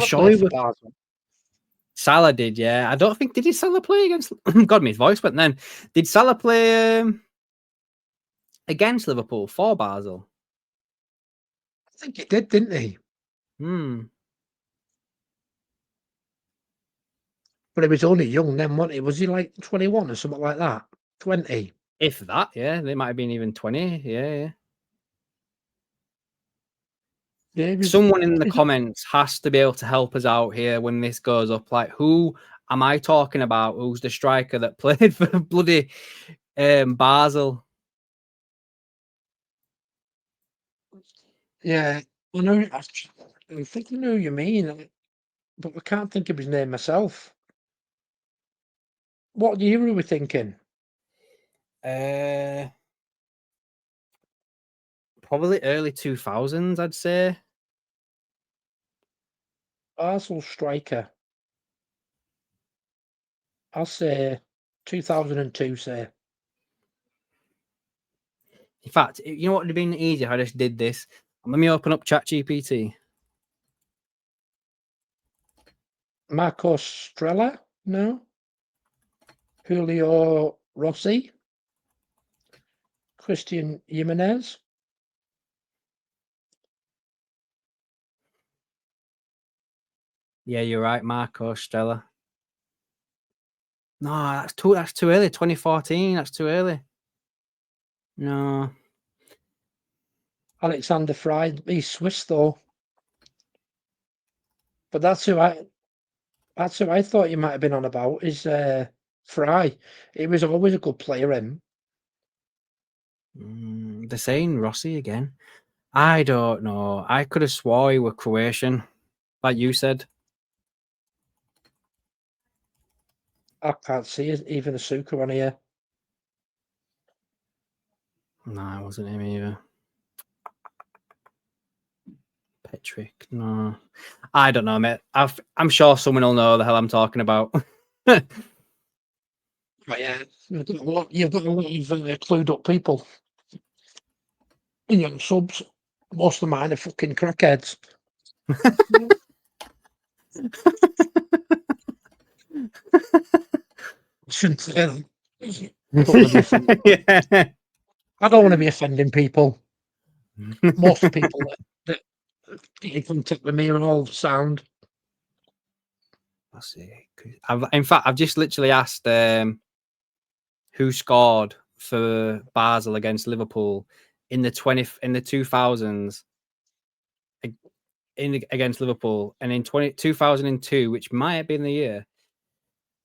sure he was. Salah did, yeah. I don't think did Salah play against? God, my voice went then. Did Salah play against Liverpool for Basel? I think he did, didn't he? But he was only young then, wasn't he? Was he like 21 or something like that? 20? If that, yeah. They might have been even 20. Yeah. Someone in the comments has to be able to help us out here when this goes up. Like, who am I talking about? Who's the striker that played for bloody Basel? Yeah, I know. I think I know who you mean, but I can't think of his name myself. What year were we thinking? Probably early 2000s, I'd say. Basel striker. I'll say 2002, say. In fact, you know what would have been easier if I just did this? Let me open up ChatGPT. Marco Strella? No. Julio Rossi? Christian Jimenez? Yeah, you're right, Marco Stella. No, that's too early. 2014, that's too early. No. Alexander Fry, he's Swiss though. But that's who I thought you might have been on about is Fry. He was always a good player, him. They're saying Rossi again. I don't know. I could have swore he were Croatian, like you said. I can't see even a Suka on here. No, it wasn't him either. Patrick, no. I don't know, mate. I'm sure someone will know the hell I'm talking about. But yeah, you've got a lot of clued up people in your subs. Most of mine are fucking crackheads. Shouldn't say that. I don't want to be offending people. Most people that get in contact with me are all sound. Let's see. In fact, I've just literally asked who scored for Basel against Liverpool in the 2000s against Liverpool, and in 2002, which might have been the year,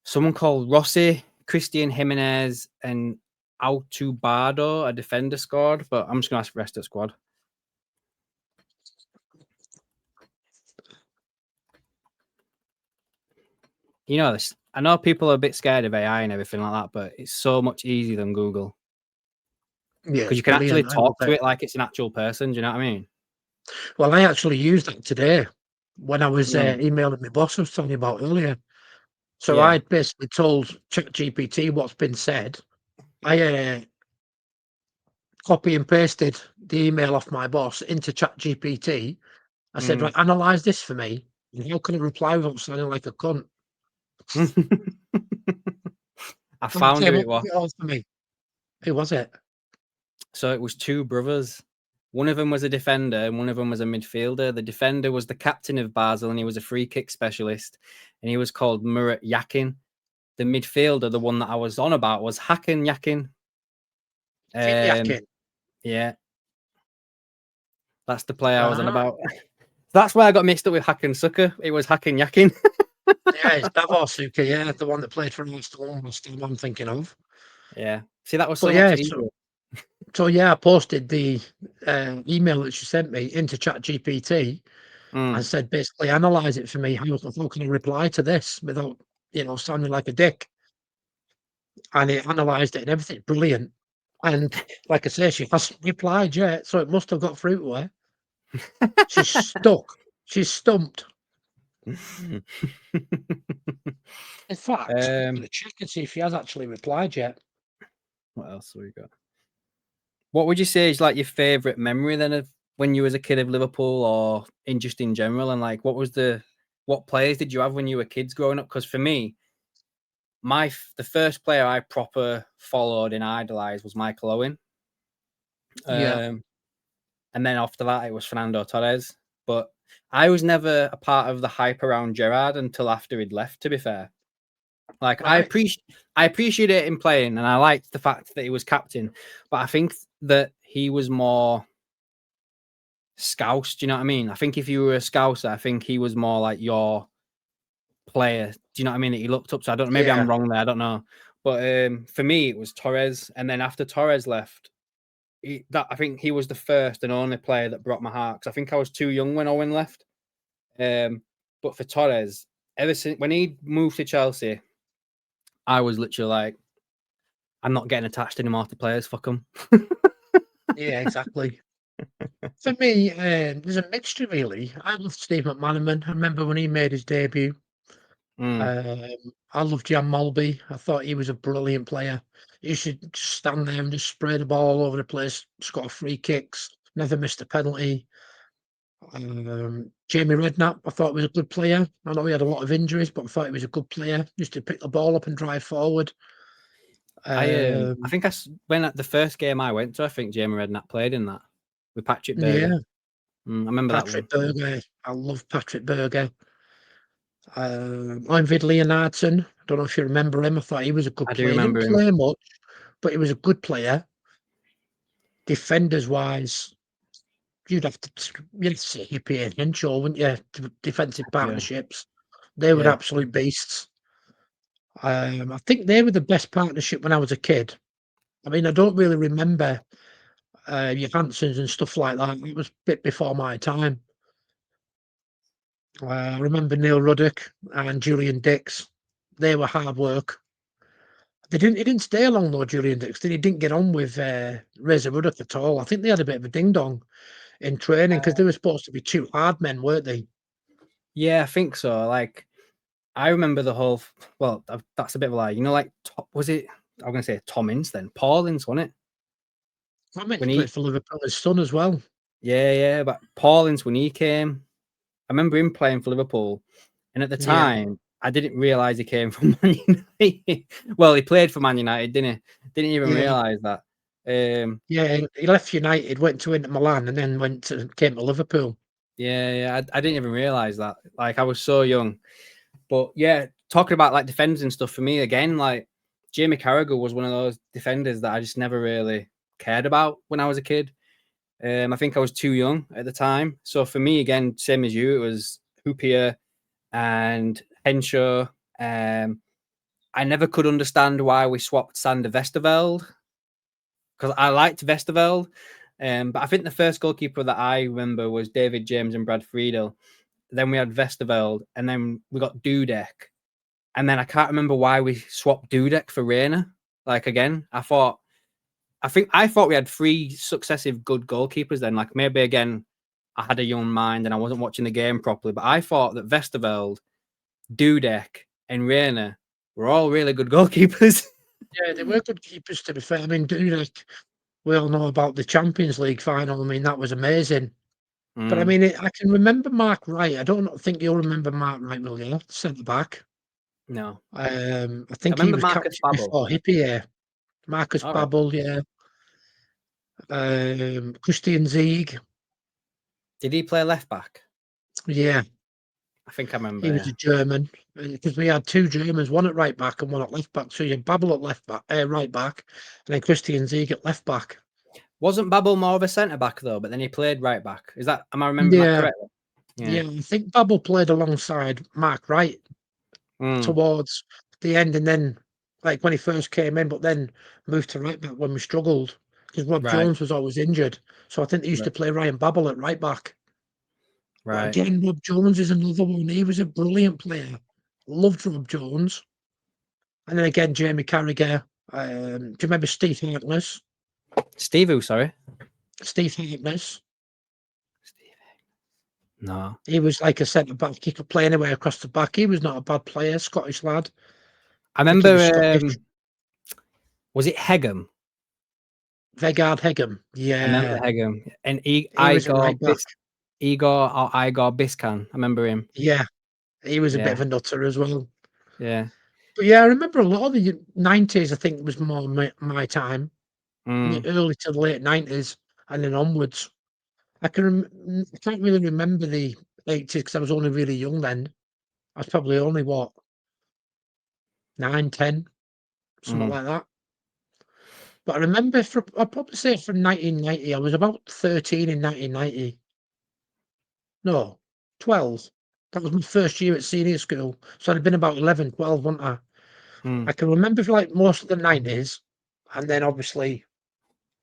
someone called Rossi, Christian Jimenez, and Altubado, a defender, scored. But I'm just gonna ask the rest of the squad. You know this. I know people are a bit scared of AI and everything like that, but it's so much easier than Google. Yeah, Because you can actually talk to it like it's an actual person. Do you know what I mean? Well, I actually used that today when I was emailing my boss I was telling you about earlier. So I basically told ChatGPT what's been said. I copy and pasted the email off my boss into ChatGPT. I said, right, analyze this for me. And how can I reply without sounding like a cunt? I found who it was. For me. Who was it? So it was two brothers. One of them was a defender and one of them was a midfielder. The defender was the captain of Basel and he was a free kick specialist. And he was called Murat Yakin. The midfielder, the one that I was on about, was Hakan Yakin. Yakin. Yeah. That's the player I was on about. That's why I got mixed up with Hakan Sucker. It was Hakan Yakin. Yeah, it's Davos Suka, yeah, the one that played for Arsenal. That's the one I'm thinking of. Yeah. See, that was so much easier. So yeah, I posted the email that she sent me into ChatGPT and said, basically, analyze it for me. How can I reply to this without, sounding like a dick? And it analysed it and everything. Brilliant. And like I say, she hasn't replied yet, so it must have got through to her. She's stuck. She's stumped. In fact, I'm going to check and see if she has actually replied yet. What else have we got? What would you say is like your favourite memory then of when you was a kid of Liverpool or in general? And like, what players did you have when you were kids growing up? Because for me, the first player I proper followed and idolised was Michael Owen. And then after that, it was Fernando Torres. But I was never a part of the hype around Gerrard until after he'd left, to be fair. Like, right. I appreciated him playing and I liked the fact that he was captain. But I think that he was more Scouse. Do you know what I mean? I think if you were a Scouser, I think he was more like your player. Do you know what I mean? That you looked up to. I don't know. Maybe I'm wrong there. I don't know. But for me, it was Torres. And then after Torres left, I think he was the first and only player that broke my heart. Because I think I was too young when Owen left. But for Torres, ever since when he moved to Chelsea, I was literally like, I'm not getting attached anymore to players. Fuck them. Yeah, exactly. For me, there's a mixture, really. I love Steve McManaman. I remember when he made his debut. I love Jan Molby. I thought he was a brilliant player. He should just stand there and just spray the ball all over the place, score free kicks, never missed a penalty. Jamie Redknapp, I thought was a good player. I know he had a lot of injuries, but I thought he was a good player. Used to pick the ball up and drive forward. I think when at the first game I went to, I think Jamie Redknapp played in that with Patrick Berger. Yeah. I remember Patrick that one. Berger. I love Patrick Berger. Arvid Leonardson. I don't know if you remember him. I thought he was a good player. He didn't play much, but he was a good player. Defenders wise, you'd have to say Hippie and Henshaw, wouldn't you? Defensive partnerships. They were absolute beasts. I think they were the best partnership when I was a kid. I mean, I don't really remember Johansson's and stuff like that. It was a bit before my time. I remember Neil Ruddock and Julian Dix. They were hard work. He didn't stay long though, Julian Dix. He didn't get on with Razor Ruddock at all. I think they had a bit of a ding dong in training because they were supposed to be two hard men, weren't they? Yeah, I think so. Like, I remember the whole. Well, that's a bit of a lie. You know, like was it? I'm going to say Tom Ince then. Paul Ince, wasn't it? Tom Ince played for Liverpool, his son as well. Yeah. But Paul Ince, when he came, I remember him playing for Liverpool, and at the time, I didn't realise he came from Man United. Well, he played for Man United, didn't he? Didn't even realise that. He left United, went to Inter Milan, and then came to Liverpool. Yeah. I didn't even realise that. Like, I was so young. But yeah, talking about like defenders and stuff, for me again, like Jamie Carragher was one of those defenders that I just never really cared about when I was a kid. I think I was too young at the time. So for me, again, same as you, it was Hoopier and Henshaw. I never could understand why we swapped Sander Westerveld, because I liked Westerveld. But I think the first goalkeeper that I remember was David James and Brad Friedel. Then we had Westerveld, and then we got Dudek. And then I can't remember why we swapped Dudek for Rayner. Like, again, I thought we had 3 successive good goalkeepers then. Like, maybe, again, I had a young mind and I wasn't watching the game properly. But I thought that Westerveld, Dudek, and Rayner were all really good goalkeepers. Yeah, they were good keepers, to be fair. I mean, Dudek, we all know about the Champions League final. I mean, that was amazing. But I mean, I can remember Mark Wright. I don't think you'll remember Mark Wright, will you? Centre back. No. I think I he remember was Marcus captain Babbel. before Hippier. Marcus All right. Babbel, yeah. Christian Zieg. Did he play left back? Yeah, I think I remember. he was a German. Because we had 2 Germans, one at right back and one at left back. So you had Babbel at right back, and then Christian Zieg at left back. Wasn't Babbel more of a centre back though? But then he played right back. Am I remembering that correctly? Yeah, I think Babbel played alongside Mark Wright towards the end, and then like when he first came in, but then moved to right back when we struggled because Rob Jones was always injured. So I think they used to play Ryan Babbel at right back. But again, Rob Jones is another one. He was a brilliant player. Loved Rob Jones. And then again, Jamie Carragher. Do you remember Steve Harkness? Steve who, sorry? Steve Harkness. No. He was like a centre back. He could play anywhere across the back. He was not a bad player, Scottish lad. I remember, was it Hegem? Vegard Hegem. Yeah. I remember Hegem. And Igor Biscan. I remember him. Yeah. He was a bit of a nutter as well. Yeah. But yeah, I remember a lot of the 90s, I think, was more my time. Early to the late 90s and then onwards. I can't really remember the 80s because I was only really young then. I was probably only, 9, 10, something like that. But I remember, I'd probably say from 1990, I was about 13 in 1990. No, 12. That was my first year at senior school. So I'd have been about 11, 12, wasn't I? I can remember for like most of the 90s. And then obviously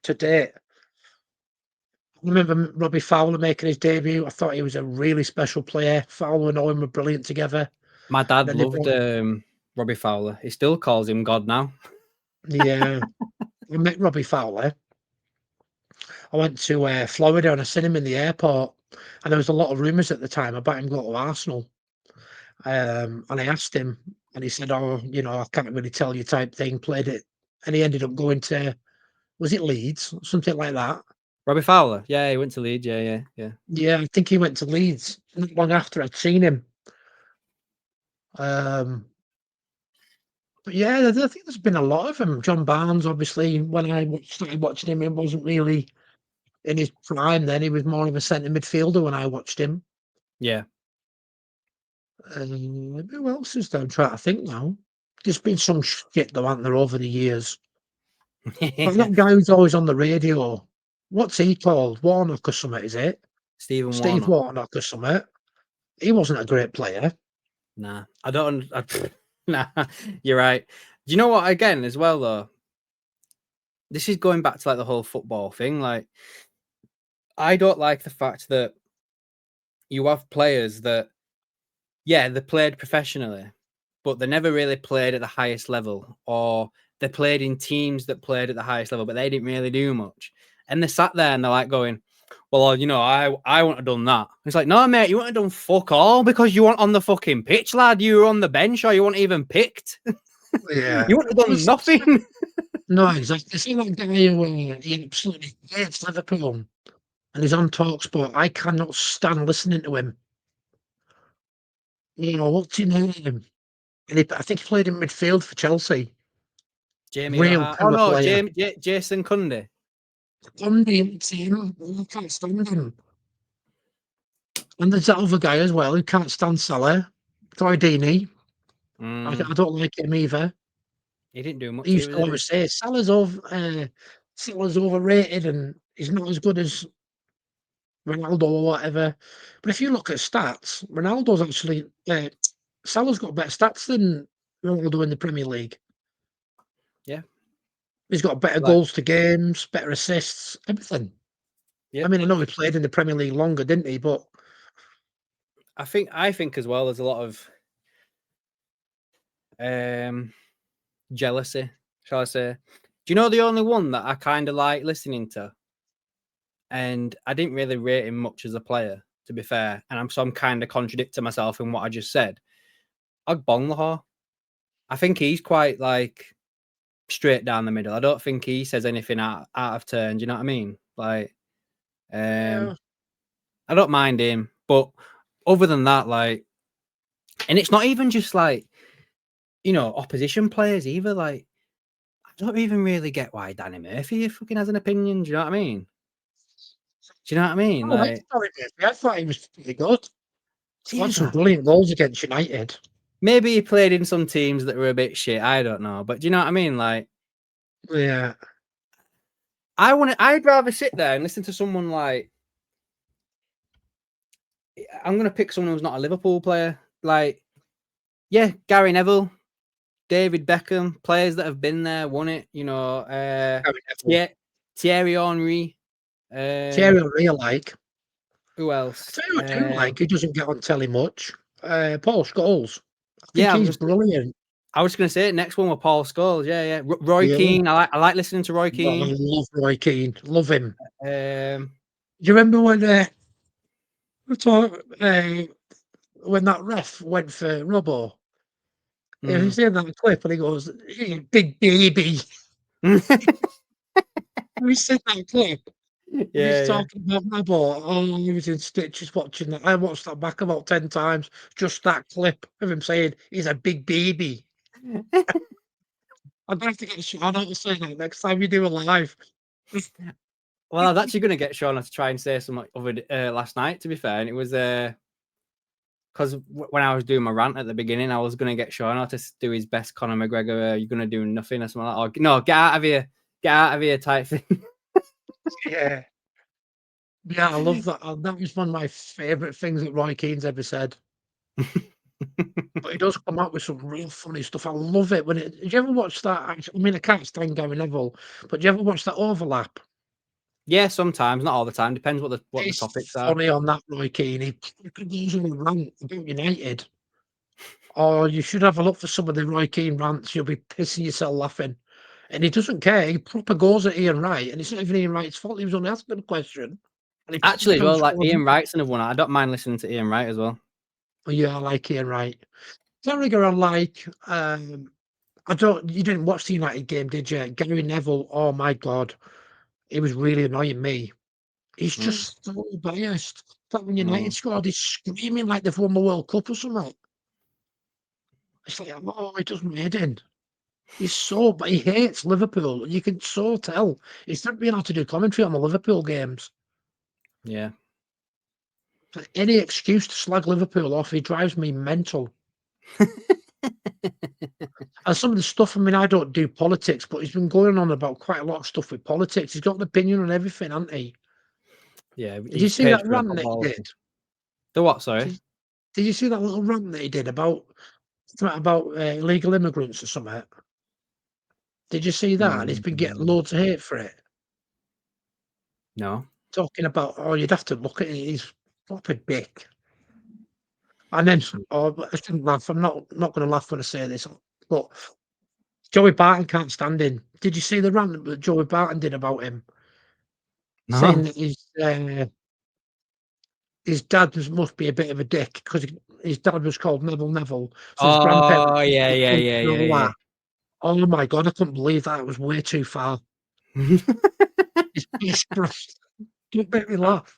to date, I remember Robbie Fowler making his debut. I thought he was a really special player. Fowler and Owen were brilliant together. My dad loved Robbie Fowler. He still calls him God now. Yeah. I met Robbie Fowler. I went to Florida and I seen him in the airport. And there was a lot of rumours at the time about him going to Arsenal. And I asked him, and he said, "Oh, I can't really tell you," type thing. Played it, and he ended up going to, was it Leeds, something like that? Robbie Fowler, yeah, he went to Leeds. Yeah. Yeah, I think he went to Leeds not long after I'd seen him. But yeah, I think there's been a lot of them. John Barnes, obviously, when I started watching him, he wasn't really in his prime then. He was more of a centre midfielder when I watched him. Yeah. Who else is there? I'm trying to think now. There's been some shit though, hasn't there, over the years? But that guy who's always on the radio, what's he called? Warnock or something, is it? Steve Warnock or something. He wasn't a great player. Nah, I don't. Nah, you're right. Do you know what? Again, as well though, this is going back to like the whole football thing. Like, I don't like the fact that you have players that, yeah, they played professionally, but they never really played at the highest level, or they played in teams that played at the highest level, but they didn't really do much. And they sat there and they're like going, well, I wouldn't have done that. It's like, no, mate, you wouldn't have done fuck all because you weren't on the fucking pitch, lad. You were on the bench or you weren't even picked. Yeah. You wouldn't have done nothing. No, exactly. See that guy who he absolutely hates Liverpool and he's on TalkSport. I cannot stand listening to him. What's his name? And I think he played in midfield for Chelsea. Jamie Real O'Hara. Oh, no, player. Jason Cundy. I can't stand him. And there's that other guy as well who can't stand Salah. Dini. I don't like him either. He didn't do much. He used to always say Salah's overrated and he's not as good as Ronaldo or whatever. But if you look at stats, Ronaldo's actually Salah's got better stats than Ronaldo in the Premier League. Yeah. He's got better Like- goals to games, better assists, everything. Yeah. I mean, I know he played in the Premier League longer, didn't he? But I think as well, there's a lot of jealousy, shall I say. Do you know the only one that I kind of like listening to? And I didn't really rate him much as a player, to be fair. And I'm kind of contradicting myself in what I just said. Ogbonlahor. I think he's quite like straight down the middle. I don't think he says anything out of turn. Do you know what I mean? Like, I don't mind him, but other than that, like, and it's not even just like, you know, opposition players either. Like, I don't even really get why Danny Murphy fucking has an opinion. Do you know what I mean? Do you know what I mean? Like, I thought he was pretty good. He had some that? brilliant goals against United. Maybe he played in some teams that were a bit shit. I don't know, but do you know what I mean? Like, Yeah, I'd rather sit there and listen to someone like. I'm gonna pick someone who's not a Liverpool player. Like, yeah, Gary Neville, David Beckham, players that have been there, won it. You know, Thierry Henry. Thierry Henry, I like. Who else? I tell you what I do like. He doesn't get on telly much. Paul Scholes. I think Yeah, he's brilliant. I was going to say next one with Paul Scholes. Yeah. Roy Keane. I like listening to Roy Keane. I love Roy Keane. Love him. Do you remember when when that ref went for Robbo? If you see that clip and he goes, "Hey, big baby." We seen that clip. He's talking about Robbo. Oh, he was in stitches watching that. I watched that back about 10 times. Just that clip of him saying he's a big baby. I'm going to have to get Sean out to say that next time you do a live. Well, I was actually going to get Sean to try and say something last night, to be fair. And it was because when I was doing my rant at the beginning, I was going to get Sean to do his best Conor McGregor, you're going to do nothing or something like that. Or, no, get out of here type thing. Yeah. Yeah, I love that. That was one of my favourite things that Roy Keane's ever said. But he does come out with some real funny stuff. I love it. Did you ever watch that? I mean, I can't stand Gary Neville, but did you ever watch that Overlap? Yeah, sometimes, not all the time. Depends what the topics are. Funny on that, Roy Keane. He goes on a rant about United. Oh, you should have a look for some of the Roy Keane rants. You'll be pissing yourself laughing. And he doesn't care. He proper goes at Ian Wright, and it's not even Ian Wright's fault. He was only asking a question. And Actually, as well, like Ian Wright's another one. I don't mind listening to Ian Wright as well. Oh, yeah, I like Ian Wright. Carragher, I like. You didn't watch the United game, did you? Gary Neville, oh my God. He was really annoying me. He's just so biased. Like when United scored, he's screaming like they've won the World Cup or something. It's like, oh, he doesn't hate it. But he hates Liverpool. You can so tell. He's not being able to do commentary on the Liverpool games. Yeah. But any excuse to slag Liverpool off, he drives me mental. And some of the stuff, I mean, I don't do politics, but he's been going on about quite a lot of stuff with politics. He's got an opinion on everything, hasn't he? Yeah. Did you see that rant that he did? The what, sorry? Did you see that little rant that he did about illegal immigrants or something? Did you see that? And he's been getting loads of hate for it. No. Talking about, oh, you'd have to look at it. He's proper dick. And then, I shouldn't laugh. I'm not going to laugh when I say this, but Joey Barton can't stand him. Did you see the rant that Joey Barton did about him? No. Saying that his dad must be a bit of a dick because his dad was called Neville. So his grandparents. Oh, yeah. Oh my God, I couldn't believe that. It was way too far. His best friend. Don't make me laugh.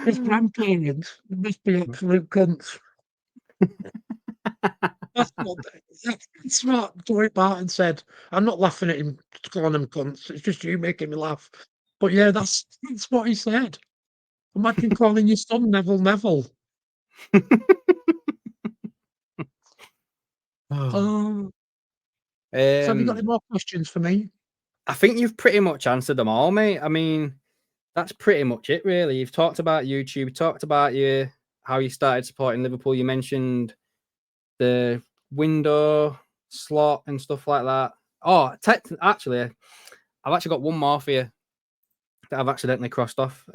His grandparents must be absolute cunts. That's what Joey Barton said. I'm not laughing at him calling them cunts. It's just you making me laugh. But yeah, that's what he said. Imagine calling your son Neville. So have you got any more questions for me? I think you've pretty much answered them all, mate. I mean, that's pretty much it, really. You've talked about YouTube, you talked about how you started supporting Liverpool. You mentioned the window slot and stuff like that. Oh, actually, I've actually got one more for you that I've accidentally crossed off.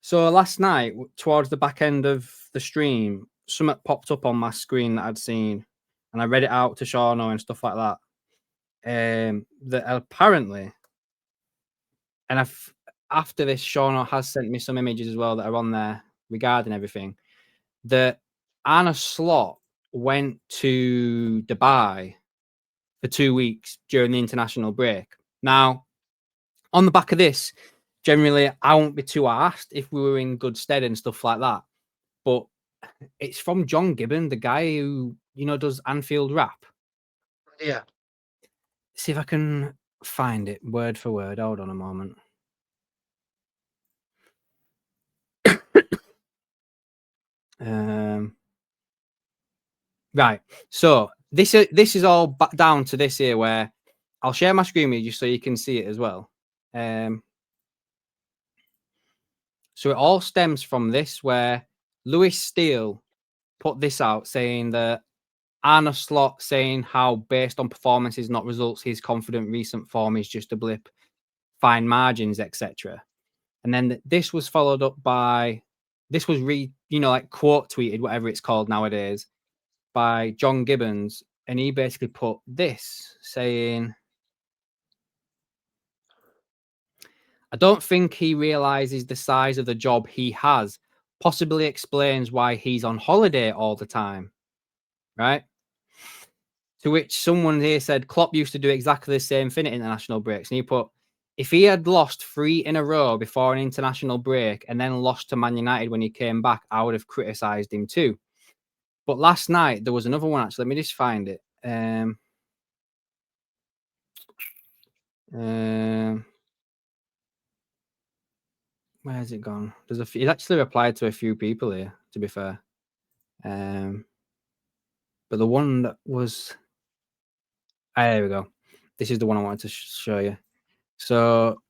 So last night, towards the back end of the stream, something popped up on my screen that I'd seen, and I read it out to Shauno and stuff like that. That apparently, and after this, Shauno has sent me some images as well that are on there regarding everything. That Anna Slot went to Dubai for 2 weeks during the international break. Now, on the back of this, generally, I won't be too asked if we were in good stead and stuff like that. But it's from John Gibbon, the guy who, does Anfield rap. Yeah. See if I can find it word for word. Hold on a moment. Right. So this is all back down to this here, where I'll share my screen with you so you can see it as well. So it all stems from this, where Lewis Steele put this out saying that Arne Slot saying how based on performances, not results, his confident recent form is just a blip, fine margins, etc. And then this was followed up by, this was like quote tweeted, whatever it's called nowadays, by John Gibbons. And he basically put this saying, I don't think he realizes the size of the job he has, possibly explains why he's on holiday all the time. Right? To which someone here said, Klopp used to do exactly the same thing at international breaks. And he put, if he had lost 3 in a row before an international break and then lost to Man United when he came back, I would have criticised him too. But last night, there was another one, actually. Let me just find it. Where has it gone? He's actually replied to a few people here, to be fair. But the one that was... there we go. This is the one I wanted to show you. So,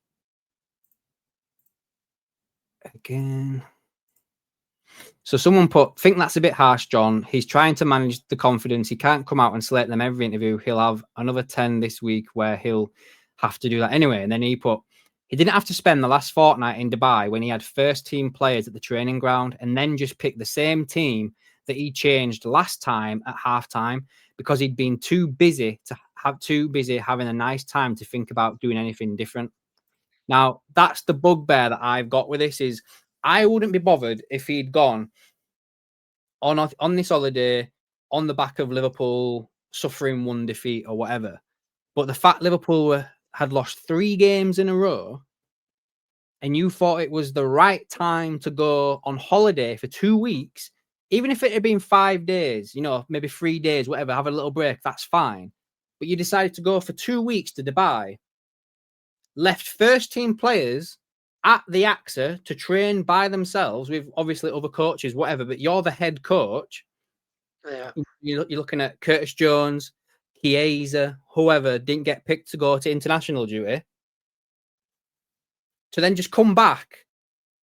again... So someone put, think that's a bit harsh, John. He's trying to manage the confidence. He can't come out and select them every interview. He'll have another 10 this week where he'll have to do that anyway. And then he put, he didn't have to spend the last fortnight in Dubai when he had first team players at the training ground and then just pick the same team that he changed last time at halftime because he'd been too busy having a nice time to think about doing anything different. Now, that's the bugbear that I've got with this is I wouldn't be bothered if he'd gone on this holiday on the back of Liverpool suffering 1 defeat or whatever. But the fact Liverpool had lost 3 games in a row and you thought it was the right time to go on holiday for 2 weeks, even if it had been 5 days, maybe 3 days, whatever, have a little break, that's fine. But you decided to go for 2 weeks to Dubai, left first team players at the AXA to train by themselves with obviously other coaches, whatever, but you're the head coach. Yeah. You're looking at Curtis Jones, Chiesa, whoever didn't get picked to go to international duty, to then just come back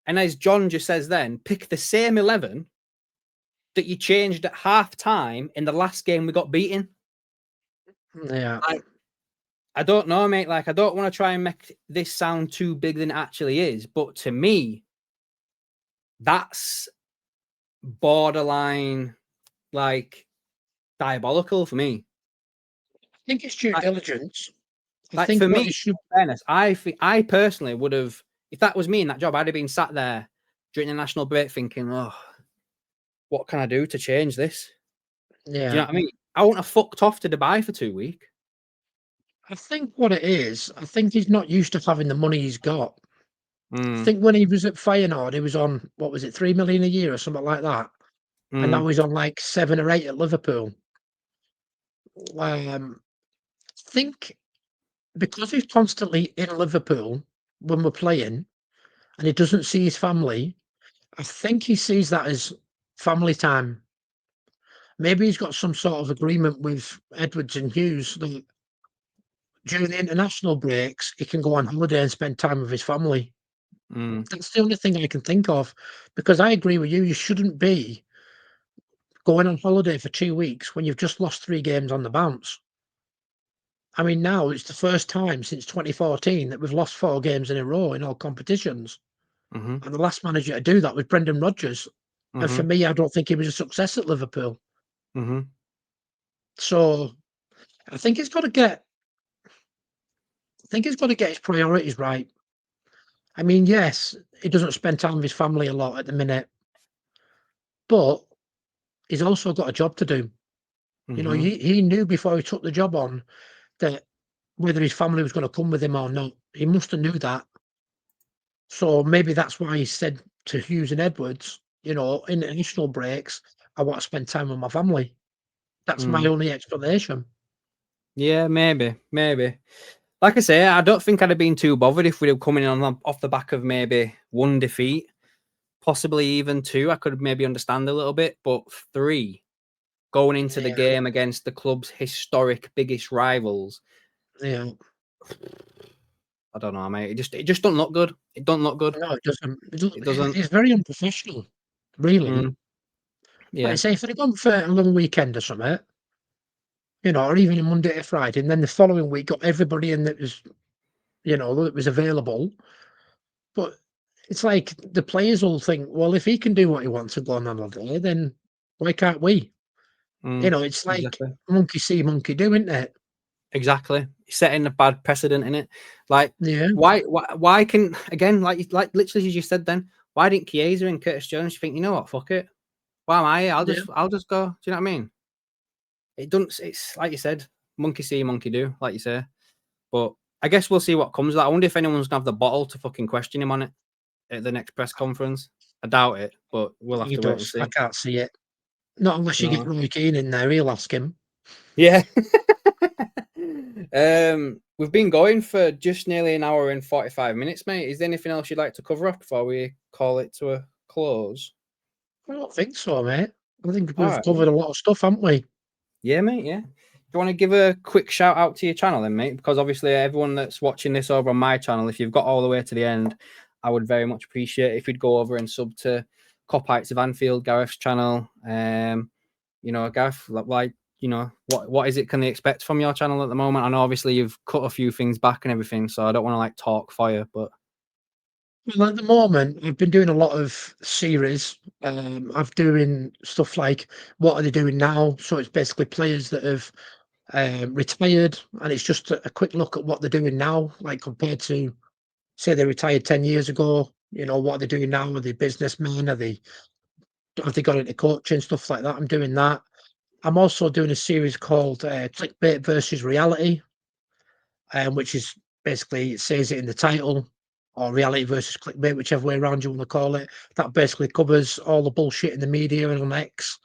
and, as John just says then, pick the same 11 that you changed at half time in the last game we got beaten. Yeah. I don't know, mate. Like, I don't want to try and make this sound too big than it actually is. But to me, that's borderline, like, diabolical for me. I think it's due diligence. I think for me, fairness, I personally would have, if that was me in that job, I'd have been sat there during the national break thinking, oh, what can I do to change this? Yeah. Do you know what I mean? I wouldn't have fucked off to Dubai for 2 weeks. I think what it is, I think he's not used to having the money he's got. Mm. I think when he was at Feyenoord, he was on, what was it, 3 million a year or something like that. And now he's on like 7 or 8 at Liverpool. I think because he's constantly in Liverpool when we're playing and he doesn't see his family, I think he sees that as family time. Maybe he's got some sort of agreement with Edwards and Hughes that during the international breaks, he can go on holiday and spend time with his family. That's the only thing I can think of, because I agree with you. You shouldn't be going on holiday for 2 weeks when you've just lost 3 games on the bounce. I mean, now it's the first time since 2014 that we've lost 4 games in a row in all competitions. Mm-hmm. And the last manager to do that was Brendan Rodgers. And for Mm-hmm. me, I don't think he was a success at Liverpool. Mm-hmm. So I think he's got to get. I think he's got to get his priorities right. I mean, yes, he doesn't spend time with his family a lot at the minute, but he's also got a job to do. You know, Mm-hmm. he knew before he took the job on that whether his family was going to come with him or not. He must have knew that. So maybe that's why he said to Hughes and Edwards, you know, in international breaks, I want to spend time with my family. That's my only explanation. Yeah, maybe. Like I say, I don't think I'd have been too bothered if we'd have come in off the back of maybe 1 defeat, possibly even 2. I could maybe understand a little bit, but 3 going into the Yeah, game against the club's historic biggest rivals. yeah. I don't know, mate. It just don't look good. It don't look good. No, it doesn't. It doesn't. It's very unprofessional, really. Like I Yeah. say, if they'd gone for a long weekend or something, you know, or even a Monday to Friday, and then the following week got everybody in that was, you know, that was available. But it's like the players all think, well, if he can do what he wants and go on holiday, then why can't we? You know, it's like Exactly. monkey see, monkey do, isn't it? Exactly. Setting a bad precedent in it. Like, Yeah, why can, again, like literally as you said then, why didn't Chiesa and Curtis Jones think, you know what, fuck it. Why am I here? yeah. I'll just go. Do you know what I mean? It doesn't, it's like you said, monkey see, monkey do, like you say. But I guess we'll see what comes of that. I wonder if anyone's gonna have the bottle to fucking question him on it at the next press conference. I doubt it, but we'll have He to wait and does. I see. can't see it. Not unless you get No. Roy Keane in there. He'll ask him. Yeah. We've been going for just nearly an hour and 45 minutes, mate. Is there anything else you'd like to cover up before we call it to a close? I don't think so, mate. I think All we've right, mate. covered a lot of stuff, haven't we? Yeah, mate. Yeah. Do you want to give a quick shout out to your channel then, mate? Because obviously everyone that's watching this over on my channel, if you've got all the way to the end, I would very much appreciate it if you'd go over and sub to Kopites of Anfield, Gareth's channel. You know, Gareth, like, you know, what is it can they expect from your channel at the moment? I know obviously you've cut a few things back and everything, so I don't want to like talk fire, but Well, at the moment, I've been doing a lot of series. I've doing stuff like what are they doing now? So it's basically players that have retired, and it's just a quick look at what they're doing now, like compared to say they retired 10 years ago. You know, what are they doing now? Are they businessmen? Have they got into coaching, stuff like that? I'm doing that. I'm also doing a series called Clickbait versus Reality, which is basically it says it in the title, or reality versus clickbait, whichever way around you want to call it. That basically covers all the bullshit in the media and on X.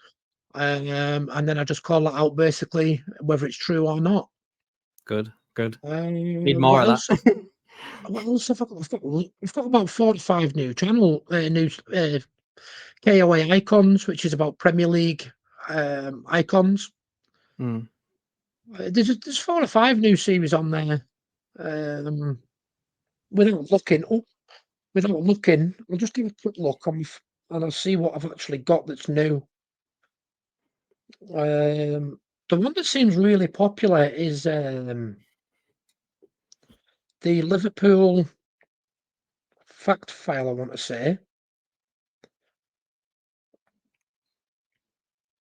And then I just call that out basically, whether it's true or not. good. Need more What of else? that. What else have I got? We've got about 45 new KOA Icons, which is about Premier League icons. There's 4 or 5 new series on there. Um, without looking, I'll just give a quick look on, and I'll see what I've actually got that's new. The one that seems really popular is the Liverpool Fact File, I want to say.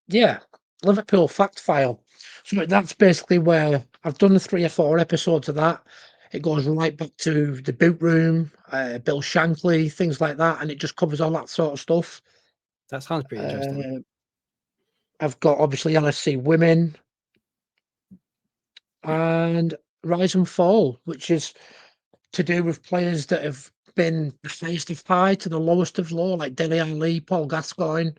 Yeah, Liverpool Fact File. So that's basically where I've done the 3 or 4 episodes of that. It goes right back to the boot room, Bill Shankly, things like that, and it just covers all that sort of stuff. That sounds pretty interesting. I've got obviously LFC Women and Rise and Fall, which is to do with players that have been the highest of high to the lowest of low, like Dele Ali, Paul Gascoigne.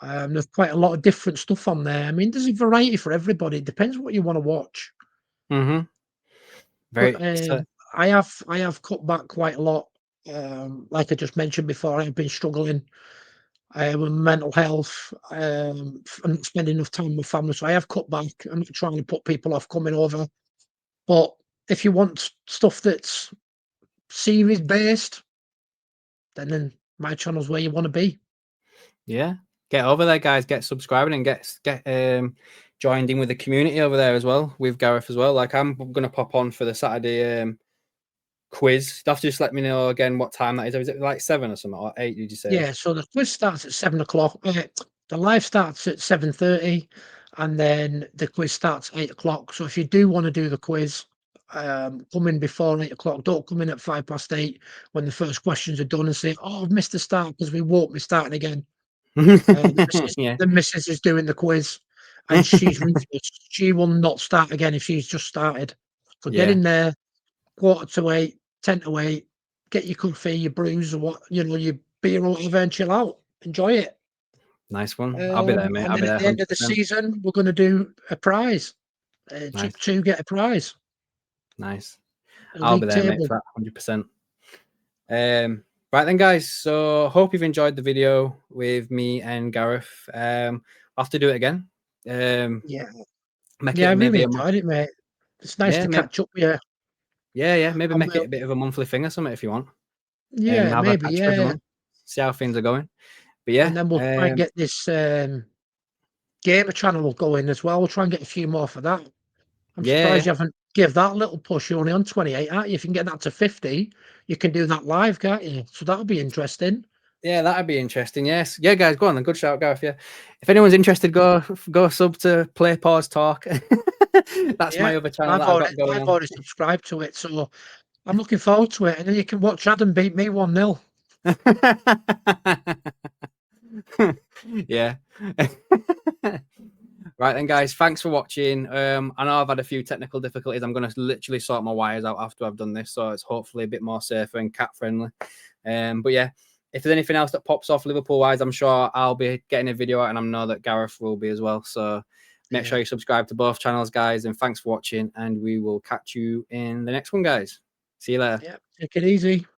There's quite a lot of different stuff on there. I mean, there's a variety for everybody. It depends what you want to watch. But Very so, I have cut back quite a lot. Like I just mentioned before, I've been struggling with mental health. I'm not spending enough time with family, so I have cut back. I'm not trying to put people off coming over. But if you want stuff that's series based, then my channel's where you want to be. Yeah, get over there, guys. Get subscribing and get joined in with the community over there as well, with Gareth as well. Like, I'm gonna pop on for the Saturday quiz. You have to just let me know again what time that is. Is it like 7 or something, or 8? Did you say? Yeah, so the quiz starts at 7 o'clock. The live starts at 7:30, and then the quiz starts at 8 o'clock. So if you do want to do the quiz, come in before 8 o'clock. Don't come in at 8:05 when the first questions are done and say, "Oh, I've missed the start," because we won't be starting again. Yeah. The missus is doing the quiz, and she's ruthless. She will not start again if she's just started. So get Yeah. in there, 7:45, 7:50, get your coffee, your brews, or what, your beer or whatever, and chill out. Enjoy it. Nice one. I'll be there, mate. And I'll be then there at the end of the 100%. season, we're going to do a prize. Nice. Two get a prize. Nice. A I'll be league there, mate, table. for that 100%. Right then, guys. So hope you've enjoyed the video with me and Gareth. I'll have to do it again. Yeah. Make Yeah, I it maybe really a month. enjoyed it, mate. It's nice to catch up with you. Yeah. Maybe And make it a bit of a monthly thing or something if you want. yeah, Have a maybe, catch up every yeah. month. See how things are going. But yeah, And then we'll try and get this gamer channel going as well. We'll try and get a few more for that. I'm surprised you haven't give that a little push. You're only on 28, aren't you? If you can get that to 50, you can do that live, can't you? So that'll be interesting. Yeah, that'd be interesting. Yes. Yeah, guys, go on then. Good shout, Gareth. Yeah. If anyone's interested, go sub to Play Pause Talk. That's my other channel that I've got going I've on. already subscribed to it, so I'm looking forward to it. And then you can watch Adam beat me 1-0. Yeah. Right then, guys, thanks for watching. I know I've had a few technical difficulties. I'm going to literally sort my wires out after I've done this, so it's hopefully a bit more safer and cat friendly. But yeah, if there's anything else that pops off Liverpool wise, I'm sure I'll be getting a video out, and I know that Gareth will be as well. So make sure you subscribe to both channels, guys, and thanks for watching, and we will catch you in the next one, guys. See you later. Yeah, take it easy.